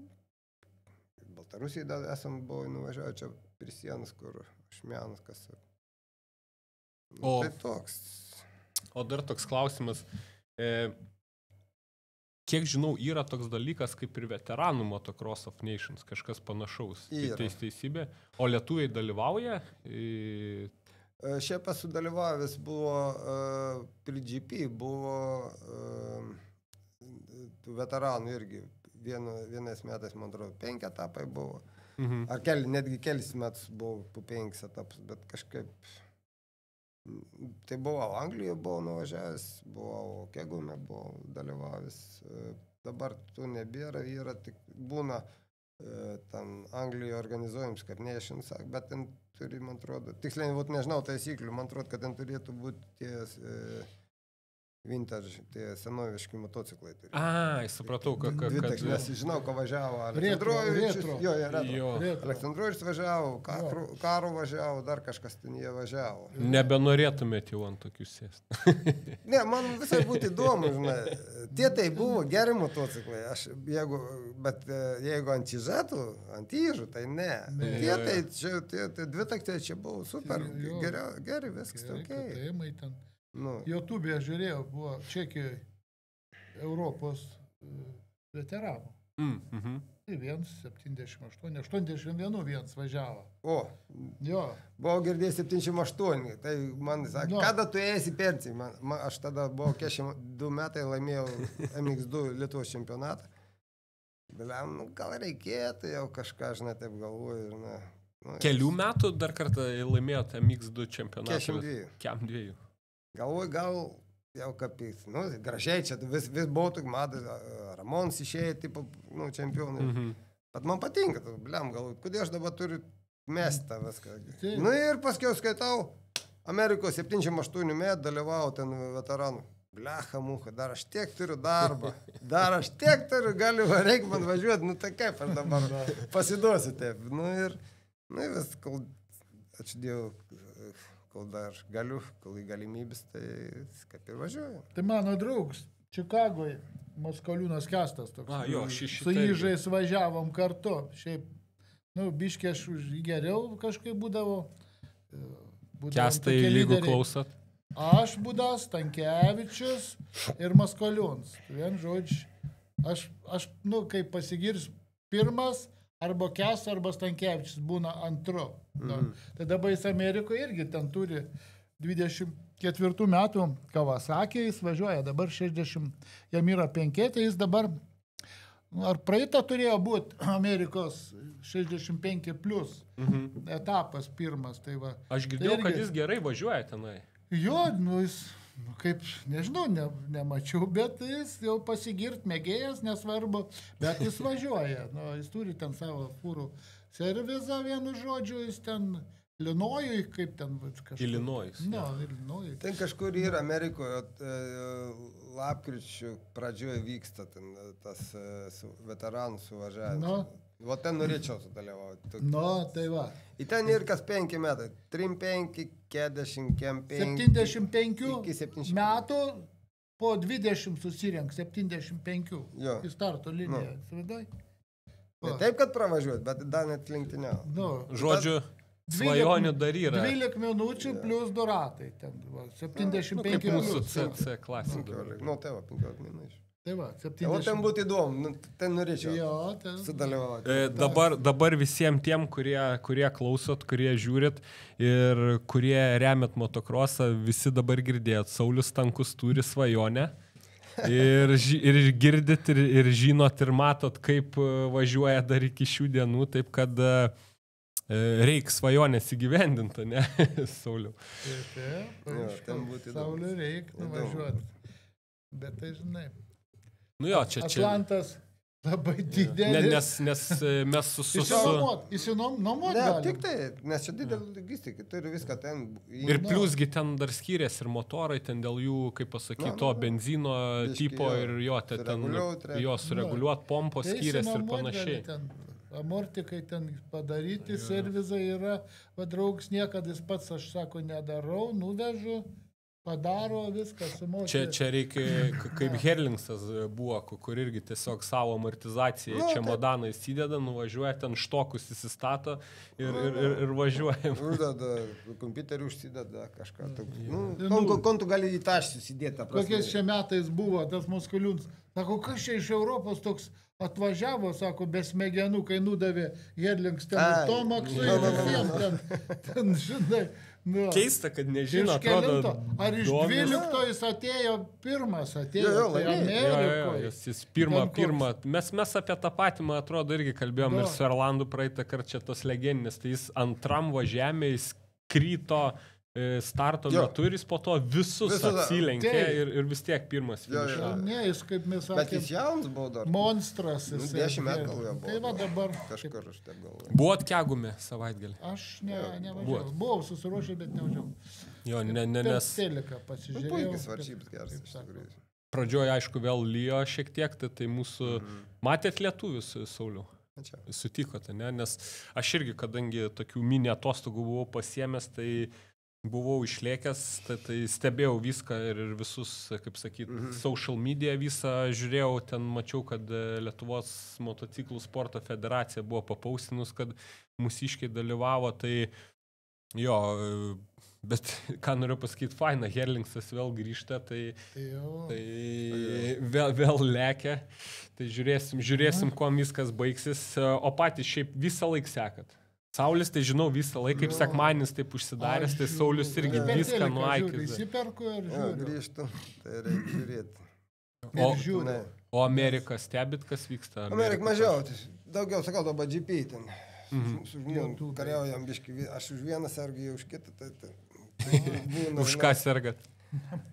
Baltarusijai dar esam buvo nuvažiavę čia prie sienos, kur Šmianas, kas. Nu, tai toks. O dar toks klausimas. Kiek žinau, yra toks dalykas kaip ir veteranų Motocross of Nations, kažkas panašaus. Teisybė. O lietuviai dalyvauja? Šiaip esu dalyvavęs, buvo prie GP, buvo veteranų irgi. Vienais metais, man atrodo, 5 etapai buvo. Ar netgi kelis metus buvo po 5 etapus, bet kažkaip... Tai buvau Anglijoje, buvau nuvažiavęs, buvau Kegume, buvau dalyvavęs. Dabar tų nebėra, yra tik būna ten Anglijoje organizuojams Carnations, bet ten turi, man atrodo, tiksliai, nežinau taisyklių, man atrodo, kad ten turėtų būti ties... Vintage, tie senoviški motociklai. Ai, supratau, kad... Nes žinau, ko važiavo. Aleksandrovičius. Jo, retro. Aleksandrovičius važiavo, Karo važiavo, dar kažkas ten jie važiavo. Nebenorėtumėt jau ant tokių sėsti. Ne, man visai būtų įdomu, žinai. Tie tai buvo geri motociklai. Bet jeigu ant įžetų, ant įžų, tai ne. Tie dvitaktai čia buvo super. Geri, viskas tokiai. YouTube'e žiūrėjau, buvo Čekijoje Europos veteranų. Tai 1,78, 81 vienas važiavo. O, jo. Buvau girdėjęs 78, tai man sakė, kada tu ėsi Percijai? Aš tada buvau 2 metai laimėjau MX2 Lietuvos čempionatą. Gal reikėtų jau kažką, žinai, taip galvoju. Kelių metų dar kartą laimėjote MX2 čempionatą? 42. Galvoju, gal jau kapis, gražiai čia, vis buvo tuk matas, Ramons išėjo, tipo, čempionai. Bet man patinka, galvoju, kodėl aš dabar turiu mestą viską. Ir paskiau skaitau, Amerikos 78 metų dalyvau ten veteranų. Blecha mucha, dar aš tiek turiu darbą, galiu, reikia man važiuoti, tai kaip aš dabar pasiduosiu taip. Ir vis, kol, ačiū Dievui, kol dar galiu, kol į galimybės, tai kaip ir važiuoju. Tai mano draugs, Čikagoje, Maskoliūnas Kestas toks. Su Įžais važiavom kartu. Šiaip, biškė aš geriau kažkaip būdavo. Kestai, jeigu klausat. Aš būdas, Stankevičius ir Maskoliūnas. Vien žodžiu, aš kaip pasigirs pirmas, arba Kestas, arba Stankevičius būna antru. Tai dabar jis Amerikoje irgi ten turi 24 metų Kawasaki, jis važiuoja, dabar 60, jam yra 5, tai jis dabar, ar praeitą turėjo būti Amerikos 65 plus etapas pirmas. Tai va. Aš girdėjau, kad jis gerai važiuoja tenai. Jo, jis, kaip, nežinau, nemačiau, bet jis jau pasigirt mėgėjas, nesvarbu, bet jis važiuoja. Jis turi ten savo fūrų servizą, vienu žodžiu, jis ten Ilinojui, kaip ten kažkur. Ilinojus. Ilinojui. Ten kažkur yra Amerikoje, lapkričių pradžioje vyksta ten tas veteranų suvažiavimas. O ten norėčiau sudalyvauti. Tai va. Į ten ir kas 5 metai. 35, 40, 75 metų po 20 susirenk, 75 į starto liniją. Ne taip, kad pravažiuoti, bet dar net lenktyniau. Žodžiu, svajonių dar yra. 12 minučių plus 2 ratai. Ten, va, 75 mūsų CC klasika. Nu, tai va, 15 minučių. Tai va, 70. O ten būtų įdomu, ten norėčiau ten sudalyvauti. Dabar visiems tiem, kurie klausot, kurie žiūrit ir kurie remiat motokrosą, visi dabar girdėjot, Saulius Stankus turi svajonę. Ir girdit, ir žinot, ir matot, kaip važiuoja dar iki šių dienų, taip kad reikia svajonės įgyvendinti, ne, Sauliu? Ten būtų įdomu. Sauliu reikia nuvažiuoti. Bet tai žinai. Nu jo, čia. Atlantas labai didelis. Nes mes Įsinuomot Ne, galim. tik tai, nes čia didelį logistiką, turi viską ten. Ir pliusgi ten dar skyrėsi ir motorai, ten dėl jų, kaip pasakyti, to benzino tipo ir jo, ten jo sureguliuot, pompos skyrėsi ir panašiai. Amortikai ten padaryti, servizai yra, draugs niekada jis pats, aš sako, nedarau, nuvežu. Padaro viską, sumokė. Čia reikia, kaip Herlingsas buvo, kur irgi tiesiog savo amortizaciją čemodaną įsideda, nuvažiuoja, ten štokus įsistato ir važiuoja. Uždeda, kompiuterį užsideda kažką. Kontų gali į tašį susidėti. Kokiais čia metais buvo tas Moskaliūnas. Sako, kas čia iš Europos toks atvažiavo, sako, be smegenų, kai nudavė Herlings ten Tomaksui ir visiems ten, žinai. Nu, keista, kad nežino, atrodo. Ar iš 12 jis atėjo pirmas, atėjo tai Amerikoje. Jis pirmą. Mes apie tą patį, man atrodo, irgi kalbėjom ir su Erlandu praeitą kartą čia tos legendinės, tai jis antram važiavime, jis kryto starto metu ir jis po to visus atsilenkė ir vis tiek pirmas finišavo. Ne, jis kaip mes sakėm. Bet jis jaunas buvo dar. Monstras. 10 metų gal jau buvo. Tai va dabar. Kažkur aš taip galvoju. Buvot Kegume savaitgalį? Aš nevažiavau. Buvau susiruošę, bet nevažiavau. Jo, nes... Teliką pasižiūrėjau. Puikis varžybas geras iš tikrųjų. Pradžioje, aišku, vėl lijo šiek tiek, tai mūsų... Matėt lietuvius, Sauliau? Sutikote, ne? Nes aš irgi, kadangi tokių mini atostogų buvau pasiėmęs, tai buvau išlėkęs, tai stebėjau viską ir visus, kaip sakyti, social media visą žiūrėjau, ten mačiau, kad Lietuvos motociklų sporto federacija buvo papaustinus, kad mūsiškiai dalyvavo, tai jo, bet ką noriu pasakyti, faina, Herlingsas vėl grįžta, tai vėl lekia, tai žiūrėsim, kuo viskas baigsis, o patys šiaip visą laiką sekat. Saulis, tai žinau, visą laiką, kaip sekmanis taip užsidaręs, tai Saulius irgi viską nuaikis. Įsiperku ir žiūriu. Grįžtu, tai reikia žiūrėti. O Ameriką stebit, kas vyksta? Ameriką mažiau, daugiau, sakau, dabar GP ten. Su žmonių kariaujam biškį, aš už vieną sergu, jie už kitą. Už ką sergat?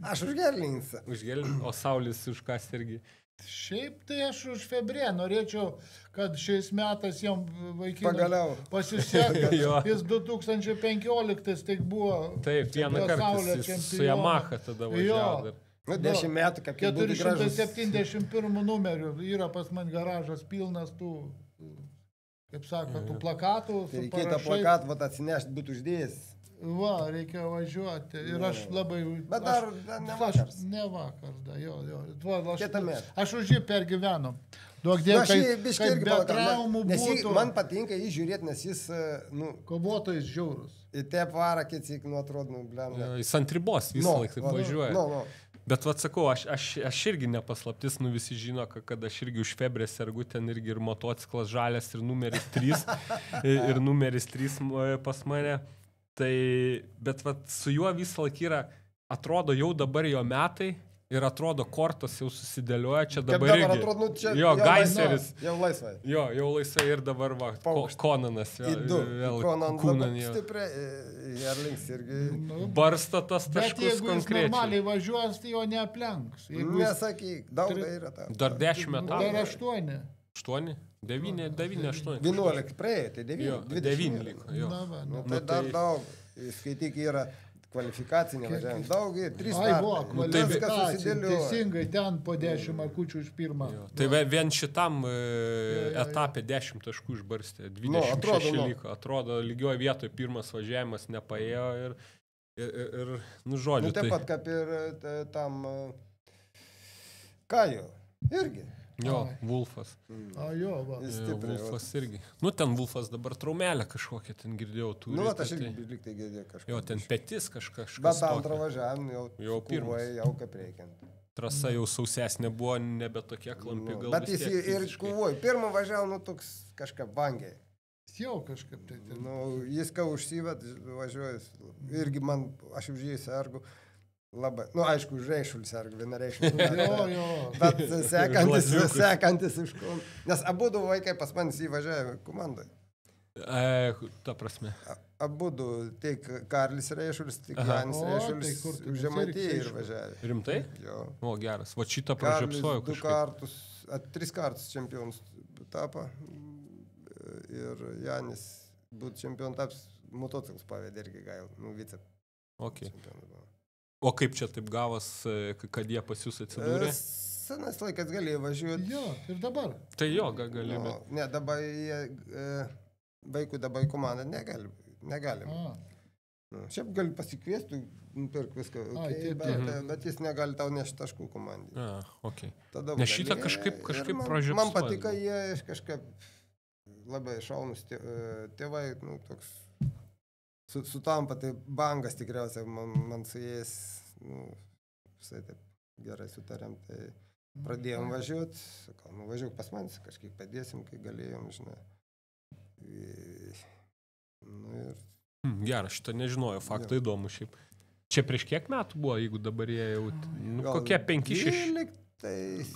Aš už Herlingsą. Už Herlingsą, o Saulis už ką sergi? Šiaip tai aš už Febrė norėčiau, kad šiais metais jam vaikinas pasisekė. Jis 2015 tik buvo. Taip, vieną kartą su Yamaha tada važiavo. 10 metų, kaip būtų gražus. 471 numerių yra pas man garažas pilnas tų, kaip sako, tų plakatų. Tai reikėtų plakatą atsinešti, būtų uždėjęs. Va, reikia važiuoti. Ir aš labai... Bet dar ne vakars. Ne vakars, da, jo. Kitą metą. Aš už jį pergyvenu. Duok Dievą, kad be traumų būtų... Man patinka jį žiūrėti, nes jis... Kovotojas žiaurus. Į te parą, kiek atrodo, blem. Jis ant ribos visą laiką taip važiuoja. Bet atsakau, aš irgi nepaslaptis, visi žino, kad aš irgi už Febrę sergu, ten irgi ir motociklas žalias, ir numeris 3, ir numeris 3 pas mane. Tai, bet su juo visą laiką yra, atrodo jau dabar jo metai ir atrodo kortos jau susidėlioja, čia dabar irgi. Atrodo, čia jo, Gaiseris. Jau laisvai. Jo, jau laisvai ir dabar Konanas. Konan stipriai, Herlings irgi. Barsta tas taškus konkrečiai. Bet jeigu jis normaliai važiuos, tai jo neaplenks. Nesakyk, daug yra ta. Dar 10 metų. Dar 8. 8? 9, 8. 11 praėjo, tai 9 liko. Tai dar daug, skaityk, yra kvalifikacinė važiavimą. Daug, 3 metų. Teisingai, ten po 10 akučių už pirmą. Tai vien šitam etapė 10 taškų išbarstė, 26 liko. Atrodo, lygioje vietoje pirmas važiavimas nepaėjo ir žodžiu. Taip pat kaip ir tam Kajų irgi. Jo, Wolfas. Jo, va. Wolfas irgi. Nu, ten Wolfas dabar traumelę kažkokią, ten girdėjau. Nu, aš irgi lyg tai girdėjau kažką. Jo, ten petis kažkas. Bet antrą važiavam jau pirmas. Jau kaip reikiant. Trasa jau sausesnė buvo, nebe tokia klampi gal. Bet jis ir kuvoja. Pirmą važiavo, nu, toks kažką bangiai. Jau kažkaip tai. Nu, jis ką užsivet, važiuoja. Irgi man, aš už jį sergu. Labai, nu, aišku, už Reišulį sergu, vienareišulį. Jo. Bet sekantis iš ko. Nes abudu vaikai pas manis įvažiavo komandai. Ta prasme. Abudu, tiek Karlis Reišulis, tiek Janis Reišulis Žemaitijai ir važiavo. Rimtai? Jo. O, geras. Va šitą pražiopsoju kažkaip. 3 kartus čempionas tapo. Ir Janis būt čempion taps, motociklus pavedė irgi gail, nu, vice. Okay. O kaip čia taip gavas, kad jie pas jūs atsidūrė? Senas laikas galėjo važiuoti. Jo, ir dabar. Tai jo, gali, bet... Ne, dabar vaikų dabar komanda negalim. Šiaip gali pasikviesti, nupirk viską, bet jis negali tau nešti taškų komandai. Okay. Nes šitą kažkaip pražiopsoju. Man patika, jie kažkaip labai šaunus tėvai, nu, toks, su tampa, tai bangas tikriausiai, man su jais, nu, visai taip gerai sutarėm, tai pradėjom važiuoti, sakau, nu, važiuok pas manis, kažkiek padėsim, kai galėjom, žinai. Nu, ir... Gerai, šitą nežinojau, faktai įdomu šiaip. Čia prieš kiek metų buvo, jeigu dabar jie jau, nu, kokie 5-6?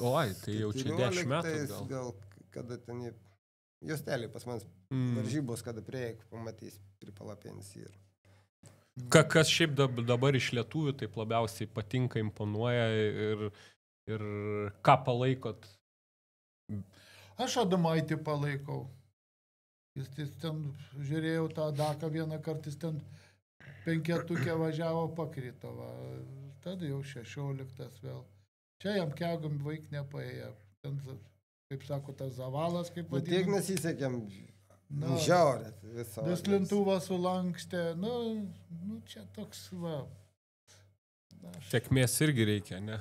Oi, tai jau čia 10 metų gal, kada ten jie... Jostelį pas man varžybos, kada prieik, pamatys pripalapėnis ir. Kas šiaip dabar iš lietuvių taip labiausiai patinka, imponuoja ir ką palaikot? Aš Adomaitį palaikau. Jis ten žiūrėjau tą Daką vieną kartą, jis ten 5 važiavo pakrito. Tada jau 16 vėl. Čia jam kegam vaik nepaėjo. Kaip sako, tas zavalas, kaip vadinasi. Tiek nesisekėm žiaurė visą. Duslintuvą sulankstė, nu, čia toks, va. Sėkmės irgi reikia, ne?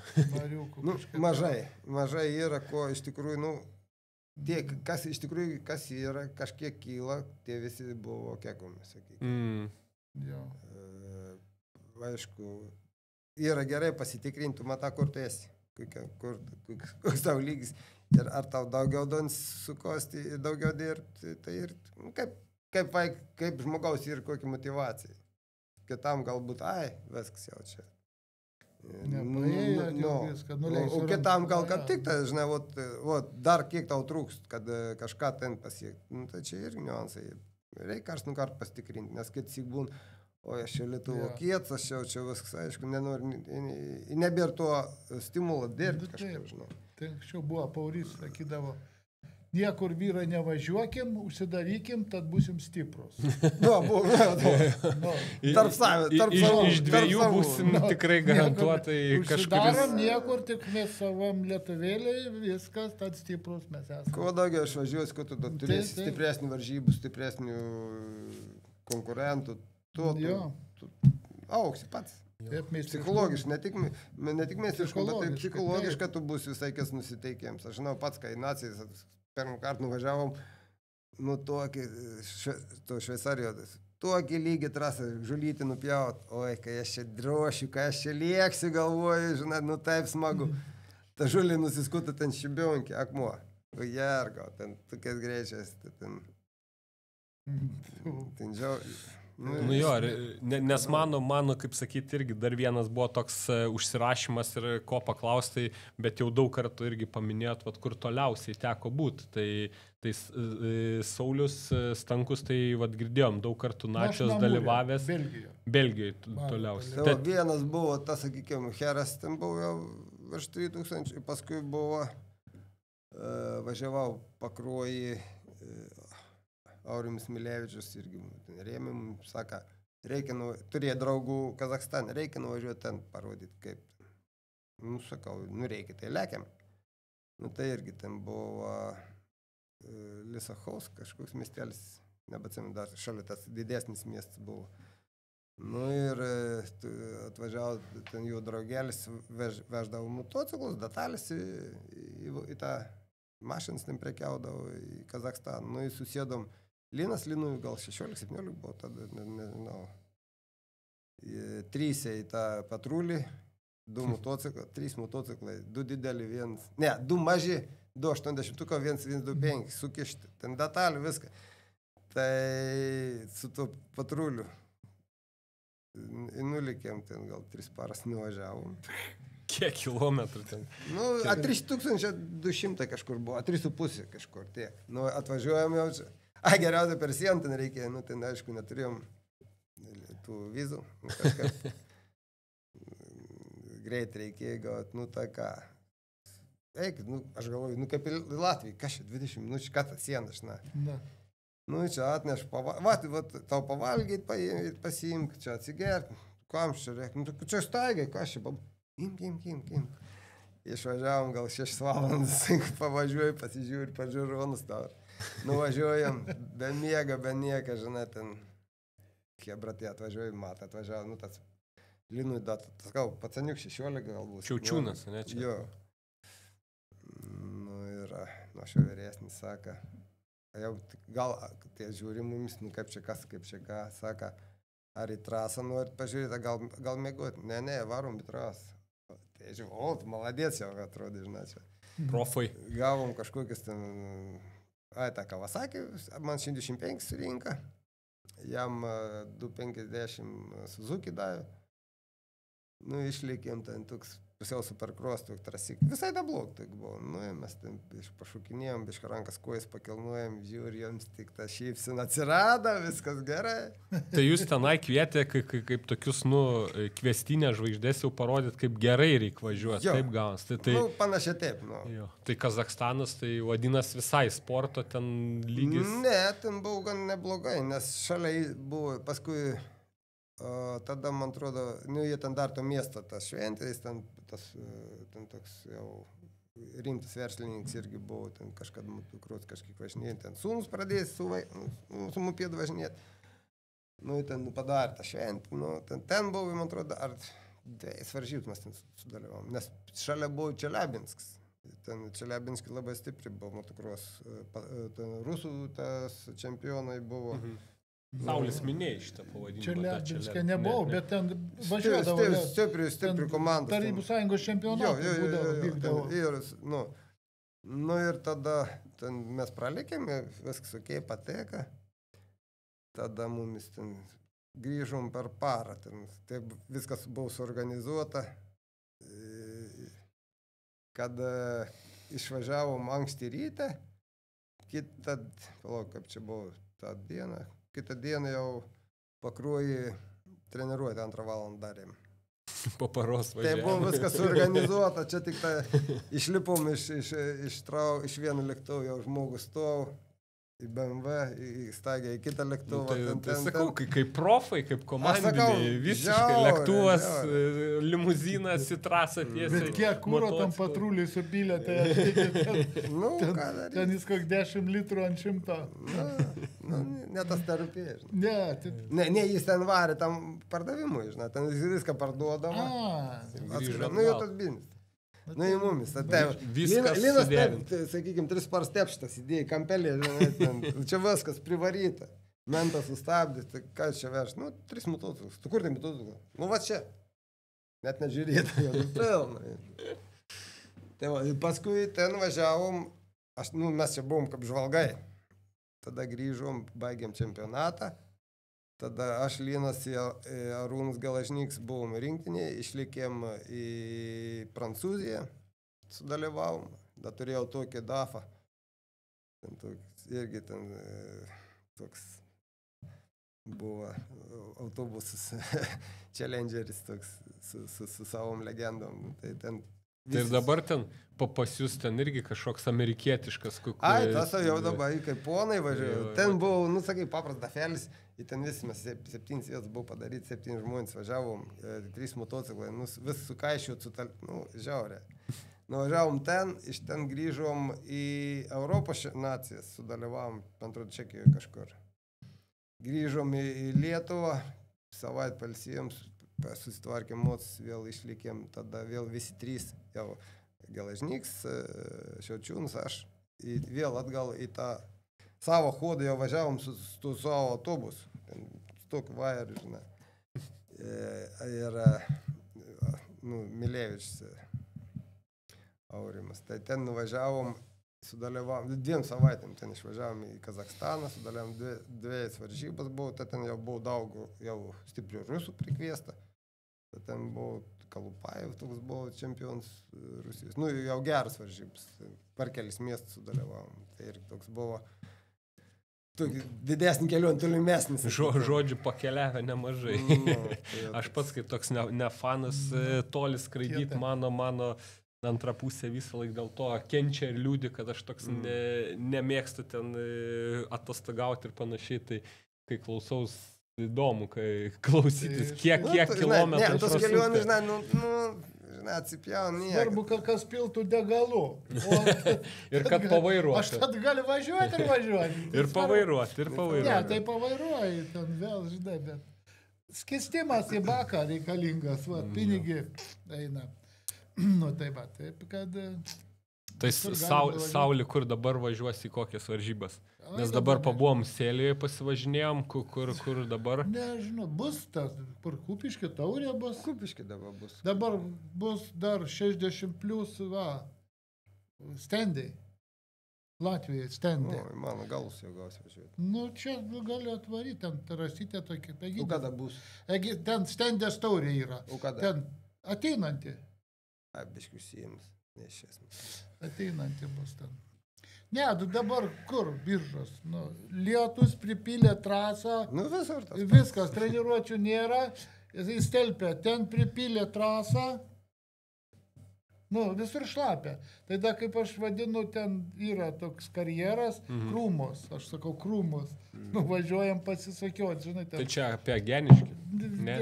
Mažai yra, ko iš tikrųjų, nu, tiek, kas iš tikrųjų, kas yra, kažkiek kyla, tie visi buvo kekomi, sakykime. Jo. Aišku, yra gerai pasitikrinti, matą, kur tu esi, koks tau lygis. Ir ar tau daugiau duons sukosti, daugiau dirbti, tai ir kaip žmogaus ir kokia motivacija. Kitam galbūt, viskas jau čia. O kitam gal kaip tik, tai, žinai, dar kiek tau trūks, kad kažką ten pasiekti. Nu, tai čia ir niuansai. Reikia kars nukart pasitikrinti, nes kai tik būn, aš čia Lietuvo kietas, aš čia viskas, aišku, nenoriu, nebėr to stimulo dirbti kažkaip, žinai. Tai anksčiau buvo Paurys, sakydavo, niekur vyrai nevažiuokim, užsidarykim, tad būsim stiprus. Tarp savų. Iš dviejų būsim tikrai garantuotai kažkuris. Užsidarom niekur, tik mes savam lietuvėliai, viskas, tad stiprus mes esame. Kuo daugiau aš važiuosi, kuo tu turėsi stipresnių varžybų, stipresnių konkurentų, tu auksi pats. Psichologiškai, ne tik meistriškai, bet tai psichologiškai tu bus visai kas nusiteikėms. Aš žinau pats, kai nacijas pirmą kartą nuvažiavom, nu tokį Šveicarijodas, tokį lygį trasą žulytį nupjaut, oi, kai aš čia drošiu, kai aš čia lieksiu, galvoju, žinai, nu taip smagu. Ta žulį nusiskuta ten šibionkį, akmuo, jergo, ten tokias greičias, ten žiauriai. Nu jo, nes mano, kaip sakyti, irgi dar vienas buvo toks užsirašymas ir ko paklaustai, bet jau daug kartų irgi paminėjot, kur toliausiai teko būti. Tai Saulius Stankus, tai girdėjom, daug kartų Načios dalyvavęs. Belgijoje toliausiai. Vienas buvo, tas, sakykime, Heras, ten buvo jau virš 3000, paskui buvo, važiavau Pakruojį, Aurimis Milevičius irgi rėmėm, saka, turėjo draugų Kazakstane, reikia nuvažiuoti ten parodyti, kaip. Nu, sakau, reikia, tai lėkiam. Nu, tai irgi ten buvo Lisachaus, kažkoks miestelis, nebacėm, dar šalia tas didesnis miestas buvo. Nu, ir atvažiavo ten jų draugelis, veždavo motociklus, detalės į tą mašinas ten prekiaudavo į Kazakstaną. Nu, į susėdom Linas, Linui gal 16-17 buvo, tada nežinau. 3 į tą patrulį, 3 motociklai, 2 dideli, 2 maži, 2 80-tuko, 125, sukišti, ten detalių viską. Tai su tuo patruliu nulikėm ten, gal 3 paras nuvažiavom. Kiek kilometrų ten? Nu, 3200 kažkur buvo, 3,5 kažkur tiek. Nu, atvažiuojam jau čia. Geriausia per sieną ten reikėjo, nu, ten aišku neturėjom tų vizų. Nu, kažkas greit reikėjo gauti, nu, tai ką. Eik, nu, aš galvoju, nu, kaip į Latviją, kas čia 20 minučių, ką ta siena, žinai. Ne. Nu, čia atneš, tau pavalgyti, pasiimk, čia atsigert, kam čia reikia, nu, čia staigai, kas čia, imk. Išvažiavom gal 6 valandas, pavažiuoju, pasižiūrį, pažiūronus tau. Nuvažiuojam, be miega, be nieka, žinai, ten, hebratė atvažiuoju, matą atvažiavo, nu, tas Linui, tas gal, pacaniuk 16 galbūt. Čiaučiūnas, ne čia? Jo. Nu, ir, nu, aš jau vyresnis, saka, jau gal, tai žiūri mumis, nu, kaip čia ką, saka, ar į trasą norit pažiūrėti, gal mėgoti, ne, varom į trasą. Tai žiūrėjau, tu maladės jau atrodė, žinai, čia. Profai. Gavom kažkokius ten, tą Kawasaki, man 125 surinka, jam 250 Suzuki davė. Nu, išlėkėm ten toks pusiau supercross, toks trasik. Visai neblog tai buvo. Nu, mes ten pašukinėjom, bišką rankas kojas pakilnuojam, žiūri, joms tik ta šypsina atsirado, viskas gerai. Tai jūs tenai kvietė, kaip tokius, nu, kvestinę žvaigždės jau parodyt, kaip gerai reikia važiuoti, taip gaunas. Tai, nu, panašiai taip, nu. Jo. Tai Kazakstanas, tai vadinas visai sporto ten lygis. Ne, ten buvo gan neblogai, nes šalia buvo paskui... tada, man atrodo, nu, jie ten dar to miesto tas šventės, ten toks jau rimtas verslininkas irgi buvo, ten kažkada motocross kažkiek važinėti, ten sūnus pradės su mopėdu važinėti. Nu, ten padarė tą šventę, nu, ten buvo, man atrodo, ar 2 varžybas mes ten sudalyvavom, nes šalia buvo Čeliabinskas. Ten Čeliabinskis labai stipri buvo motocross, rusų tas čempionai buvo. Saulis minėjai šitą pavadinimą. Čeliabinskė nebuvau, bet ten važiuodavo. Stipri komandos. Tarybų sąjungos čempionatai vykdavo. Nu ir tada mes pralikėm, viskas okei, pateka. Tada mumis ten grįžom per parą. Taip viskas buvo suorganizuota. Kada išvažiavom anksti ryte, kaip čia buvo tą dieną, kitą dieną jau Pakruojį treniruoti 2 valandą darėm. Po paros važiavimo. Tai buvo viskas suorganizuota, čia tik išlipom iš vieno lėktuvo, jau žmogus stovau į BMW, į stagę, į kitą lėktuvą. Tai sakau, kaip profai, kaip komandiniai, visiškai lėktuvas, limuzinas į trasą tiesiai. Bet kiek kūro tam patruliai supylė, tai nu, ką daryti? Ten jis koks 10 litrų ant 100. Ne tas nerūpėjo, žinai. Ne, jis ten varė tam pardavimui, žinai, ten jis viską parduodama. Nu, jau tas biznis. Nu, į mumis. Viskas sudėvinti. Sakykime, 3 paras tepštas įdėjai kampelį, žinai, čia viskas privaryta. Mentas sustabdė, tai ką čia veš? Nu, 3 motociklus. Tu kur tai motociklus? Nu, va čia. Net nežiūrėta, jau pilna. Tai va, paskui ten važiavom, mes čia buvom kaip žvalgai. Tada grįžom, baigėm čempionatą. Tada aš, Linas ir Arūnas Gelažnyks buvom rinktinėje, išlikėm į Prancūziją, sudalyvavom. Da turėjau tokį DAFą. Irgi ten toks buvo autobusas, challengeris toks su savom legendom. Tai ir dabar ten pas jūs ten irgi kažkoks amerikietiškas. Tas jau dabar, kaip ponai važiuoju. Ten buvo, nu sakai, papras dafelis. Ir ten visi mes 7 vietas buvo padaryti, 7 žmonės važiavom, 3 motociklai, vis sukaišiuot žiaurė. Nuvažiavom ten, iš ten grįžom į Europos nacijas, sudalyvavom, man atrodo, Čekijoje kažkur. Grįžom į Lietuvą, savaitę palsėjom, susitvarkėm mocis, vėl išlikėm, tada vėl visi 3, jau Gelažnyks, Šiaučiūnas, aš. vėl atgal į tą savo chodą jau važiavom su savo autobusu. Stok vairį, žinai. Ir Milėvičius Aurimas. Tai ten nuvažiavom, sudalyvavom, 2 savaitėm ten išvažiavom į Kazakstaną, sudalyvavom 2 varžybas buvo, tai ten jau buvo daug jau stiprių rusų prikviesta. Tai ten buvo Kalupajev, toks buvo čempionas Rusijos. Nu, jau geras varžybas. Per kelis miestus sudalyvavom. Tai irgi toks buvo didesnį kelionį, tolimesnis. Žodžių pakeliavę nemažai. Aš pats kaip toks ne fanas toli skraidyti, mano antra pusė visą laiką dėl to kenčia ir liūdi, kad aš toks nemėgstu ten atostogauti ir panašiai. Tai kai klausaus įdomu, kai klausytis, kiek kilometrų. Ne, tos kelionės, žinai, atsipjaun nieko. Svarbu, kad kas piltų degalų. Ir kad pavairuoti. Aš tad gali važiuoti ir važiuoti. Ir pavairuoti. Ne, tai pavairuoji, ten vėl, žinai, bet skistimas į baką reikalingas, pinigi eina. Nu, taip, kad... Tai Sauli, kur dabar važiuosi į kokias varžybas? Nes dabar pabuvom Sėlijoje, pasivažinėjom, kur dabar? Nežinau, bus tas, kur Kupiškio taurė bus. Kupiškio dabar bus. Dabar bus dar 60 plus, stendai. Latvijai stendai. O, mano galus jau gausi važiuoti. Nu, čia gali atvaryti, ten tarasytė tokia. O kada bus? Ten stendės taurė yra. O kada? Ten ateinanti. Biškius įims, neišės. Ateinanti bus ten. Ne, dabar kur Biržos? Lietus pripylė trasą. Visur tas. Viskas, treniruočių nėra. Jis telpia, ten pripylė trasą. Visur šlapia. Tada, kaip aš vadinu, ten yra toks karjeras, krūmos. Aš sakau, krūmos. Važiuojam pasisakioti, žinai. Tai čia apie Geniškį? Ne,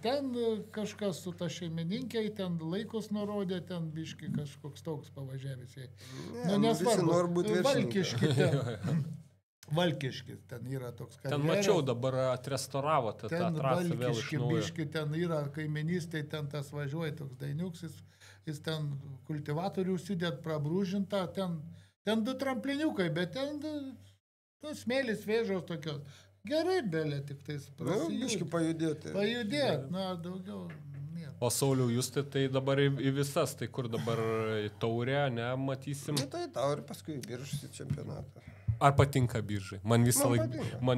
ten kažkas su ta šeimininkė, ten laikus nurodė, ten biški kažkoks toks pavažiavęs. Nesvarbu, Valkiški ten. Valkiškis ten yra toks karjeras. Ten mačiau, dabar atrestauravo tą trasą vėl iš naujo. Biški ten yra kaiminystė, ten tas važiuoja toks dainiuks, jis ten kultivatorių užsidėt prabrūžintą, ten 2 trampliniukai, bet ten smėlis vėžos tokios. Gerai, belė, tik tais biški pajudėti. Daugiau nėra. O Sauliau, jūs tai dabar į visas, tai kur dabar į taurę, matysim? Tai taurė, paskui Biržos čempionatą. Ar patinka Biržai? Man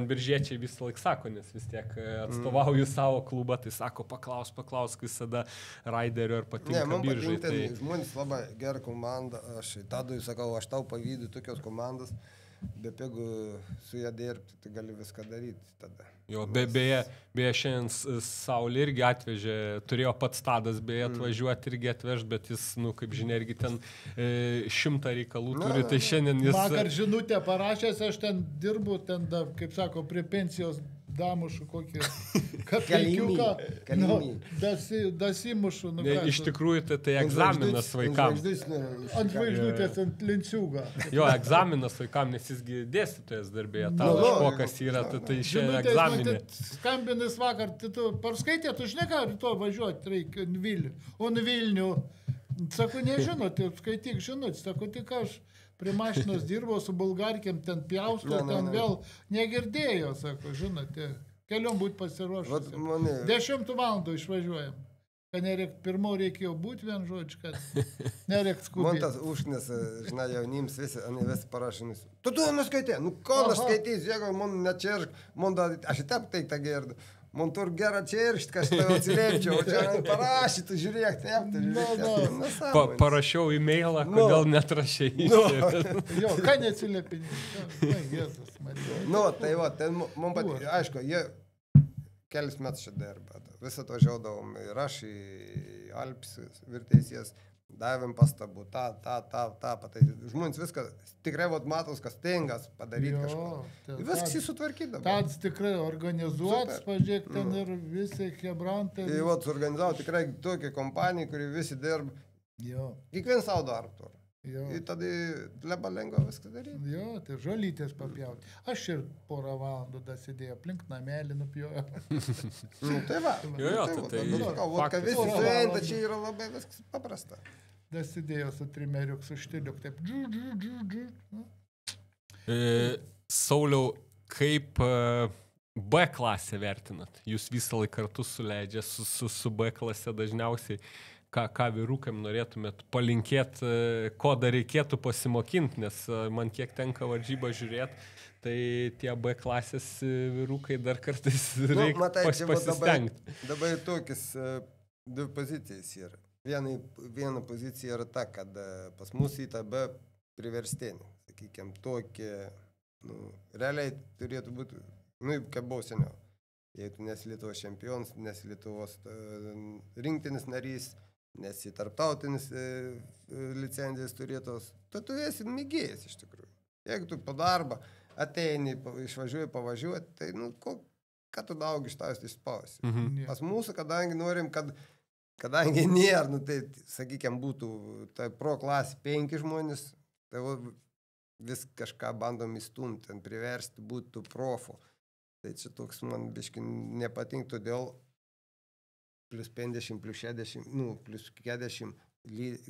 biržiečiai visą laiką sako, nes vis tiek atstovauju savo klubą, tai sako, paklausk visada Raiderio, ar patinka Biržai. Ne, man žmonės labai gera komanda, aš Tadui sakau, aš tau pavydu tokios komandos. Bet jeigu su ją dirbti, tai gali viską daryti tada. Jo, beje, šiandien Saulė irgi atvežė, turėjo pats Tadas beje atvažiuoti irgi atvežti, bet jis, kaip žinia, irgi ten 100 reikalų turi, tai šiandien jis... Vakar žinutę parašęs, aš ten dirbu, ten, kaip sako, prie pensijos damušu kokį kapelkiuką, dasimušu. Iš tikrųjų, tai egzaminas vaikams. Ant žvaigždutės, ant linciūgą. Jo, egzaminas vaikams, nes jisgi dėstytojas darbėje, tavo špokas yra, tai šiandien egzaminė. Skambinis vakar, tu parskaitė, tu žinai, ką rytoj važiuoti reikia Vilnių. O Vilnių, sako, nežinot, skaityk žinot, sako, tik aš prie mašinos dirbau su bulgarkiam, ten pjausto, ten vėl negirdėjo, sako, žinote, keliom būt pasiruošus. 10 valandų išvažiuojam. Kad nereikia, pirmo reikėjo būti vien žodžiu, kad nereikia skubėti. Man tas užknes, žinai, jaunims visi parašinys. Tu nuskaitė, ko aš skaitysiu, jeigu man nečeršk, aš į taip teiktą gerdą. Man tur gerą čeršt, kad aš tave atsiliepčiau, o čia parašytų, žiūrėk, taip. Parašiau e-mailą, kodėl netrašiai. Jo, ką neatsiliepinė? Tai va, ten man patiko, aišku, jie kelis metus čia dirba. Visą to žiaudavom ir aš į Alpes virteisės, davėm pastabų, pataisyti. Žmonės viską, tikrai matos, kas tengas padaryti kažko. Viskas sutvarkydavo. Tāds tikrai organizuotas, pažiūrėk, ten ir visi hebrantai. Tai suorganizavo tikrai tokia kompanija, kuri visi dirba. Kiekvien savo darbą. Ir tada leba lengva viską daryti. Jo, tai žolytės papjauti. Aš ir porą valandų dasidėjau, aplink namelį nupjojau. Tai va. Tai visi sueina, čia yra labai viskas paprasta. dasidėjo su trimeriuk, su štiliuk, taip. Sauliau, kaip B klasę vertinat? Jūs visą laiką kartu suleidžia su B klase dažniausiai. Ką vyrukam norėtumėt palinkėti, ko dar reikėtų pasimokinti, nes man kiek tenka varžybą žiūrėti, tai tie B klasės vyrukai dar kartais reikia pasistengti. Dabar tokias dvi pozicijas yra. Viena pozicija yra ta, kad pas mus į tą B priverstinį, sakykime, tokie, realiai turėtų būti, kaip buvo seniau. Jei tu nesi Lietuvos čempionas, nesi Lietuvos rinktinis narys, nesi tarptautinis licenzijas turėtos, tu esi mėgėjas iš tikrųjų. Jeigu tu po darbą ateini, išvažiuoji, pavažiuoti, tai ką tu daug iš tavęs išspausi. Pas mūsų, kadangi norim, kadangi nėra, tai, sakykime, būtų tai pro klasė 5 žmonės, tai vis kažką bandom įstumti, priversti būtų profų. Tai čia toks man biškai nepatink, todėl plus 50, plus 60, plus 40,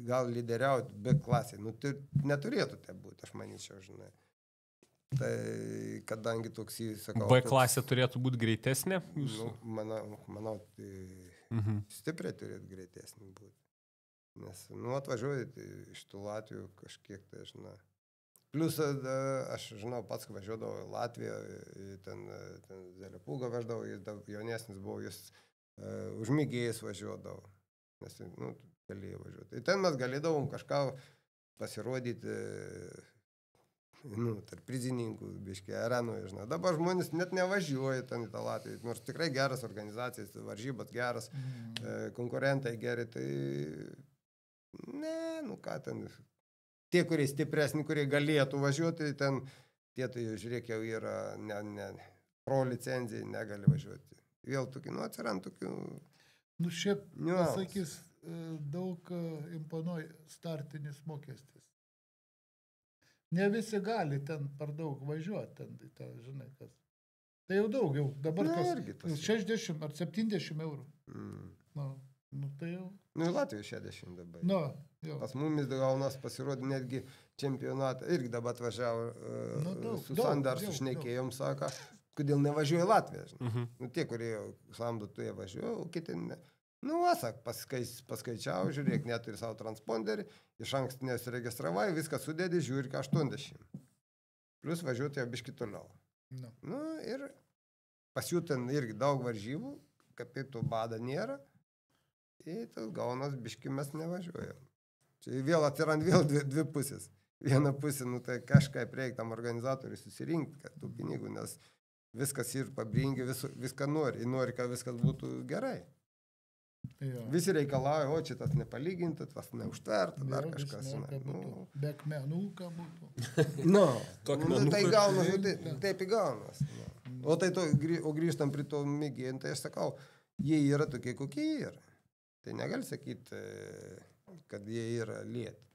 gal lyderiauti B klasė. Neturėtų tai būti, aš manyčiau, žinai. Tai kadangi toks sakau... B klasė turėtų būti greitesnė? Manau, tai stipriai turėtų greitesnė būti. Nes, atvažiuoju iš tų Latvijų kažkiek, tai žinai. Plus, aš žinau, pats važiuodavau į Latviją, ten Zelipūgą veždavau, jis jaunesnis buvo, jis užmygėjais važiuodavo, nes, galėjo važiuoti. Tai ten mes galėdavom kažką pasirodyti, tarp prizininkų, biškai, arenoje, žinai. Dabar žmonės net nevažiuoja ten į tą Latviją, nors tikrai geras organizacijas, varžybas geras, konkurentai geri, tai, ką ten... Tie, kurie stipresni, kurie galėtų važiuoti, ten, tie tai, žiūrėk, jau yra pro licenzijai, negali važiuoti. Vėl tokių, atsirand tokių... Šiaip, pasakys, daug imponuoja startinis mokestis. Ne visi gali ten per daug važiuoti, ten, žinai, kas. Tai jau daug, jau dabar kas 60 ar 70 eurų. Tai jau... Į Latvijų 60 dabar. Pas mumis gaunas pasirodė netgi čempionatą. Irgi dabar atvažiavo su Sandarsu šnekėjom, sako, kodėl nevažiuoja į Latviją. Tie, kurie samdo, tu jie važiuoja, o kiti ne. Paskaičiau, žiūrėk, neturi savo transponderį, iš anksto nesiregistravai, viską sudėdi, žiūri, 80. Plus važiuoti jau biški toliau. Ir pas jų ten irgi daug varžybų, kaip to bada nėra. Ir tas gaunas biški mes nevažiuojam. Čia vėl atsirand dvi pusės. Viena pusė, tai kažkaip reikia tam organizatoriui susirinkti, kad tų pinigų, nes viskas ir pabringi, viską nori. Ir nori, kad viskas būtų gerai. Visi reikalauja, o čia tas nepalyginta, tas neužtverta, dar kažkas. Be akmenuką būtų. Tai gaunas, taip į gaunas. O grįžtam prie to mėgėjant, tai aš sakau, jie yra tokie, kokie yra. Tai negali sakyti, kad jie yra lieti.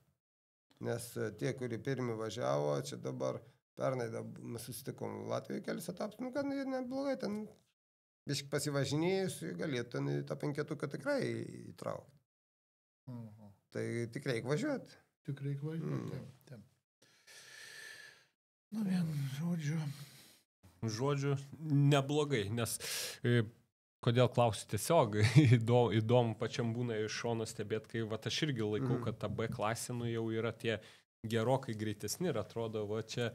Nes tie, kurie pirmi važiavo, čia dabar pernai mes susitikom Latvijoje kelis etapus, kad jie neblogai ten biškai pasivažinėjus, galėtų ten tą penketuką tikrai įtraukti. Tai tik reikia važiuoti. Tik reikia važiuoti, vienu žodžiu, neblogai, nes... Kodėl klausiu tiesiog, įdomu pačiam būna iš šono stebėti, kai aš irgi laikau, kad ta B klasė jau yra tie gerokai greitesni ir atrodo, čia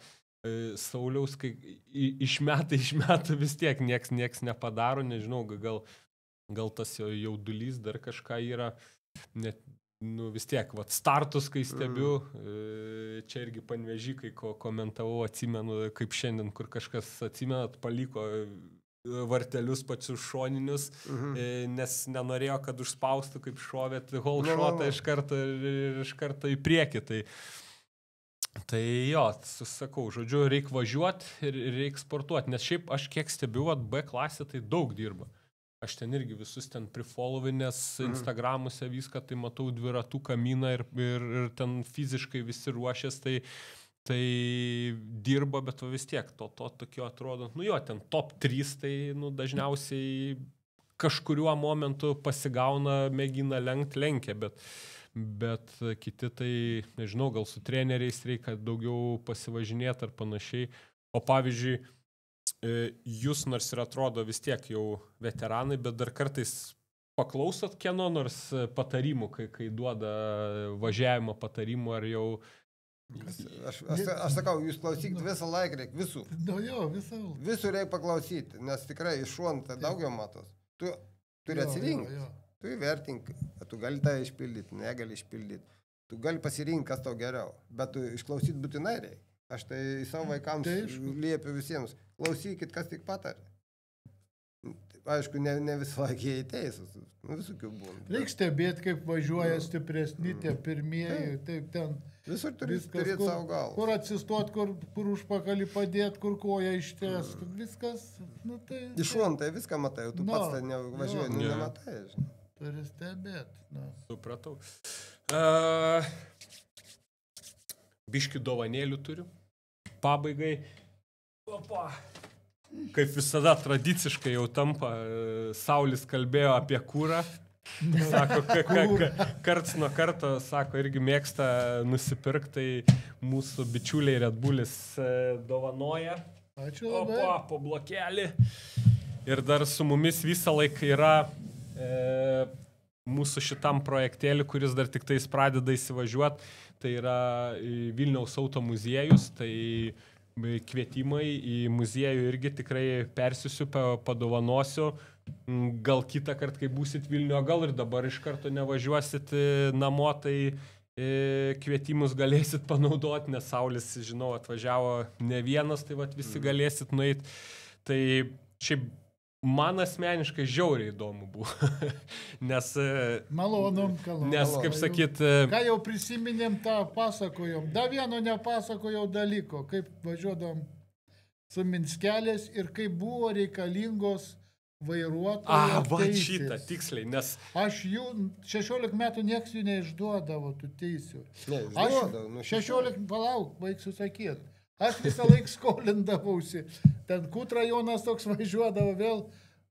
Sauliaus, kai iš metų vis tiek nieks nepadaro, nežinau, gal tas jaudulys dar kažką yra, net, vis tiek, startus, kai stebiu, čia irgi Panevėžy, kai komentavau, atsimenu, kaip šiandien, kur kažkas atsimenat, paliko vartelius pačius šoninius, nes nenorėjo, kad užspaustų, kaip šovėt holšotą iš karto į priekį. Tai jo, susakau, žodžiu, reikia važiuoti ir reikia sportuoti, nes šiaip aš kiek stebiu, B klasė tai daug dirba. Aš ten irgi visus ten prifollovinės Instagramuose viską, tai matau dviratų kaminą ir ten fiziškai visi ruošės, tai dirba, bet vis tiek to tokio atrodo, ten top 3, tai dažniausiai kažkuriuo momentu pasigauna, mėgina lenkia, bet kiti tai, nežinau, gal su treneriais reikia daugiau pasivažinėti ar panašiai. O pavyzdžiui, jūs nors ir atrodo vis tiek jau veteranai, bet dar kartais paklausot kieno nors patarimų, kai duoda važiavimo patarimų, ar jau... Aš sakau, jūs klausykit visą laiką, reikia visų. Visų reikia paklausyti, nes tikrai iš šon tai daugiau matos. Tu turi atsirinkti, tu įvertink, tu gali tą išpildyti, negali išpildyti. Tu gali pasirinkti, kas tau geriau, bet tu išklausyti būtinai reikia. Aš tai savo vaikams liepiu visiems, klausykit, kas tik patarė. Aišku, ne visą laiką jie teisūs, visokių būna. Reikia stebėti, kaip važiuoja stipresni tie pirmieji, taip ten. Visur turėti savo galvą. Kur atsistot, kur užpakalį padėti, kur koją išties, viskas. Nu, tai, iš šon tai viską matai, tu pats tai nevažiuoji, nematai. Turi stebėti. Supratau. Biškių dovanėlių turiu. Pabaigai. Opa. Kaip visada tradiciškai jau tampa, Saulis kalbėjo apie kūrą. Sako, karts nuo karto, sako, irgi mėgsta nusipirkti, tai mūsų bičiuliai Red Bullis dovanoja. Ačiū labai. Opa, po blokelį. Ir dar su mumis visą laiką yra mūsų šitam projektėlį, kuris dar tik tais pradeda įsivažiuoti. Tai yra Vilniaus auto muziejus, tai kvietimai į muziejų irgi tikrai persiusiu, padovanosiu. Gal kitą kartą, kai būsit Vilniuje, gal ir dabar iš karto nevažiuosit namo, tai kvietimus galėsit panaudoti, nes Saulis, žinau, atvažiavo ne vienas, tai vat visi galėsit nueiti. Tai šiaip man asmeniškai žiauriai įdomu buvo, nes... Malonu, nes, kaip sakyt... Ką jau prisiminėm, tą pasakojom. Da vieno nepasakojau dalyko, kaip važiuodam su Minskelės ir kaip buvo reikalingos vairuotojų va teisės. šitą, tiksliai, nes... Aš jų 16 metų nieks jų neišduodavo, tų teisių. Ne, išduodavo. Aš 16, palauk, baigsiu sakyti. Aš visą laiką skolindavausi. Ten Kut rajonas toks važiuodavo, vėl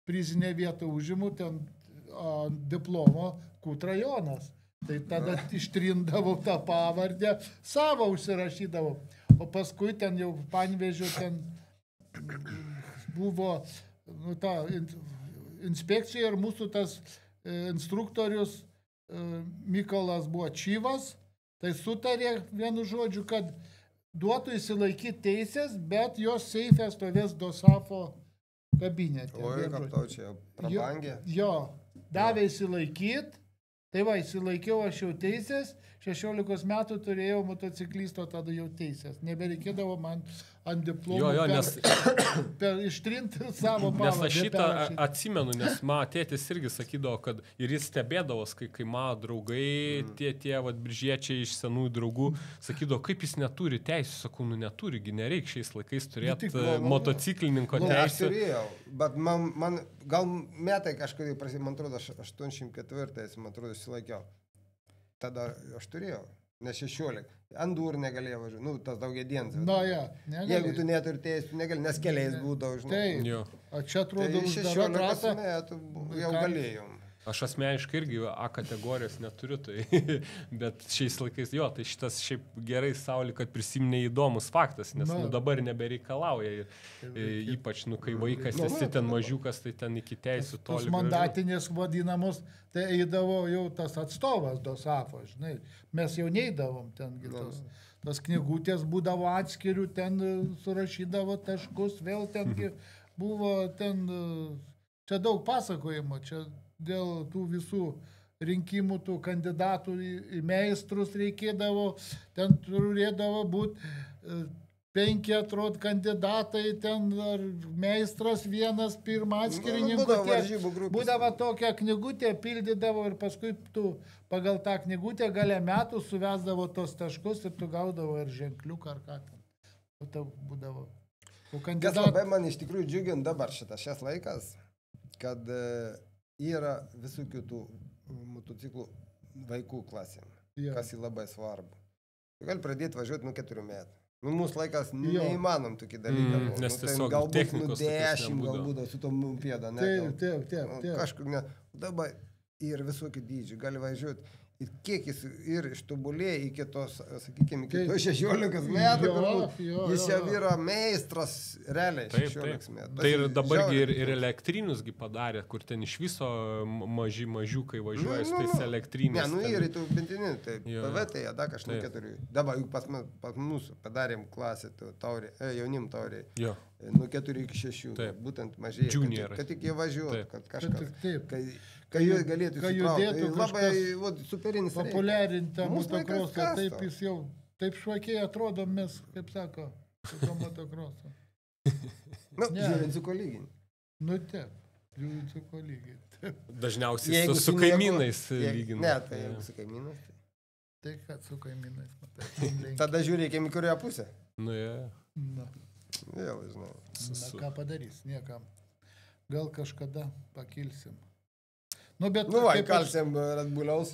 prizinę vietą užimu, ten diplomo Kut rajonas. Tai tada ištrindavau tą pavardę, savo užsirašydavau. O paskui ten jau Panevėžio ten buvo ta inspekcija ir mūsų tas instruktorius Mykolas buvo Čyvas, tai sutarė vienu žodžiu, kad duotų įsilaikyti teisės, bet jos seifė stovės Dosafo kabinete. Oi, kaip tau čia, prabangė? Jo, davė įsilaikyti, tai va, įsilaikiau aš jau teisės, 16 metų turėjau motociklisto tada jau teisės. Nebereikėdavo man ant diplomų ištrinti savo pavardę. Nes aš šitą atsimenu, nes mano tėtis irgi sakydavo, kad ir jis stebėdavos, kai mano draugai, tie vat biržiečiai iš senųjų draugų, sakydavo, kaip jis neturi teisų. Sakau, neturigi, nereik šiais laikais turėti motociklininko teisų. Aš turėjau, bet man gal metai kažkodėl, man atrodo, 84, man atrodo, įsilaikiau. Tada aš turėjau, nes 16. Ant durų negalėjau važiuoti, tas daugia dienas. Negali. Jeigu tu neturi teisų, negali, nes keliais būdavo, žinai. Taip, o čia atrodo uždara trasa. 16 metų jau galėjom. Aš asmeniškai irgi A kategorijos neturiu, tai, bet šiais laikais, tai šitas šiaip gerai, Sauli, kad prisiminė įdomus faktas, nes dabar nebereikalauja, ypač, kai vaikas esi ten mažiukas, tai ten iki teisų toli. Tos mandatinės vadinamos, tai eidavo jau tas atstovas Dosafo, žinai, mes jau neįdavom ten, tas knygutės būdavo atskirių, ten surašydavo taškus, vėl ten buvo ten, čia daug pasakojimo, čia dėl tų visų rinkimų, tų kandidatų į meistrus reikėdavo, ten turėdavo būti 5 atrod kandidatai, ten ar meistras vienas, pirmą atskirininkų. Būdavo tokia knygutė, pildydavo ir paskui tu pagal tą knygutę gale metų suvesdavo tos taškus ir tu gaudavo ir ženkliuką ar ką ten. Tai būdavo. Kas labai man iš tikrųjų džiugint dabar šias laikas, kad yra visų kitų motociklų vaikų klasėm, kas yra labai svarbu. Tu gali pradėti važiuoti nuo 4 metų. Mūsų laikas neįmanom tokį dalyką. Nes tiesiog technikos 10 galbūt su tom pėda. Taip. Kažkur ne. Dabar ir visokių dydžių gali važiuoti. ir kiek jis ir ištobulėjo iki tos, sakykime, iki tos 16 metų, jis jau yra meistras realiai 16 metų. Tai ir dabargi ir elektrinusgi padarė, kur ten iš viso mažiukai važiuoja su tais elektrinės. Ne, ir tų bentinį, tai PV tai dar aš nuo 4. Dabar juk pas mūsų padarėm klasę jaunim tauriai. Nuo 4 iki 6, būtent mažėja, kad tik jie važiuotų, kad kažkas. Kai jie galėtų įsitraukti, labai superinis reikia. Populiarinti motokrosą, taip jis jau, taip švakiai atrodo mes, kaip sako, tokio motokrosą. Žiūrint su koleginį. Taip, žiūrint su koleginį. Dažniausiai su kaimynais lygina. Ne, tai jeigu su kaimynais. Tai kad su kaimynais, matai. Tada žiūrėkime, kurioje pusė. Vėl, žinau. Ką padarys, niekam. Gal kažkada pakilsim. Kalsim Radbuliaus.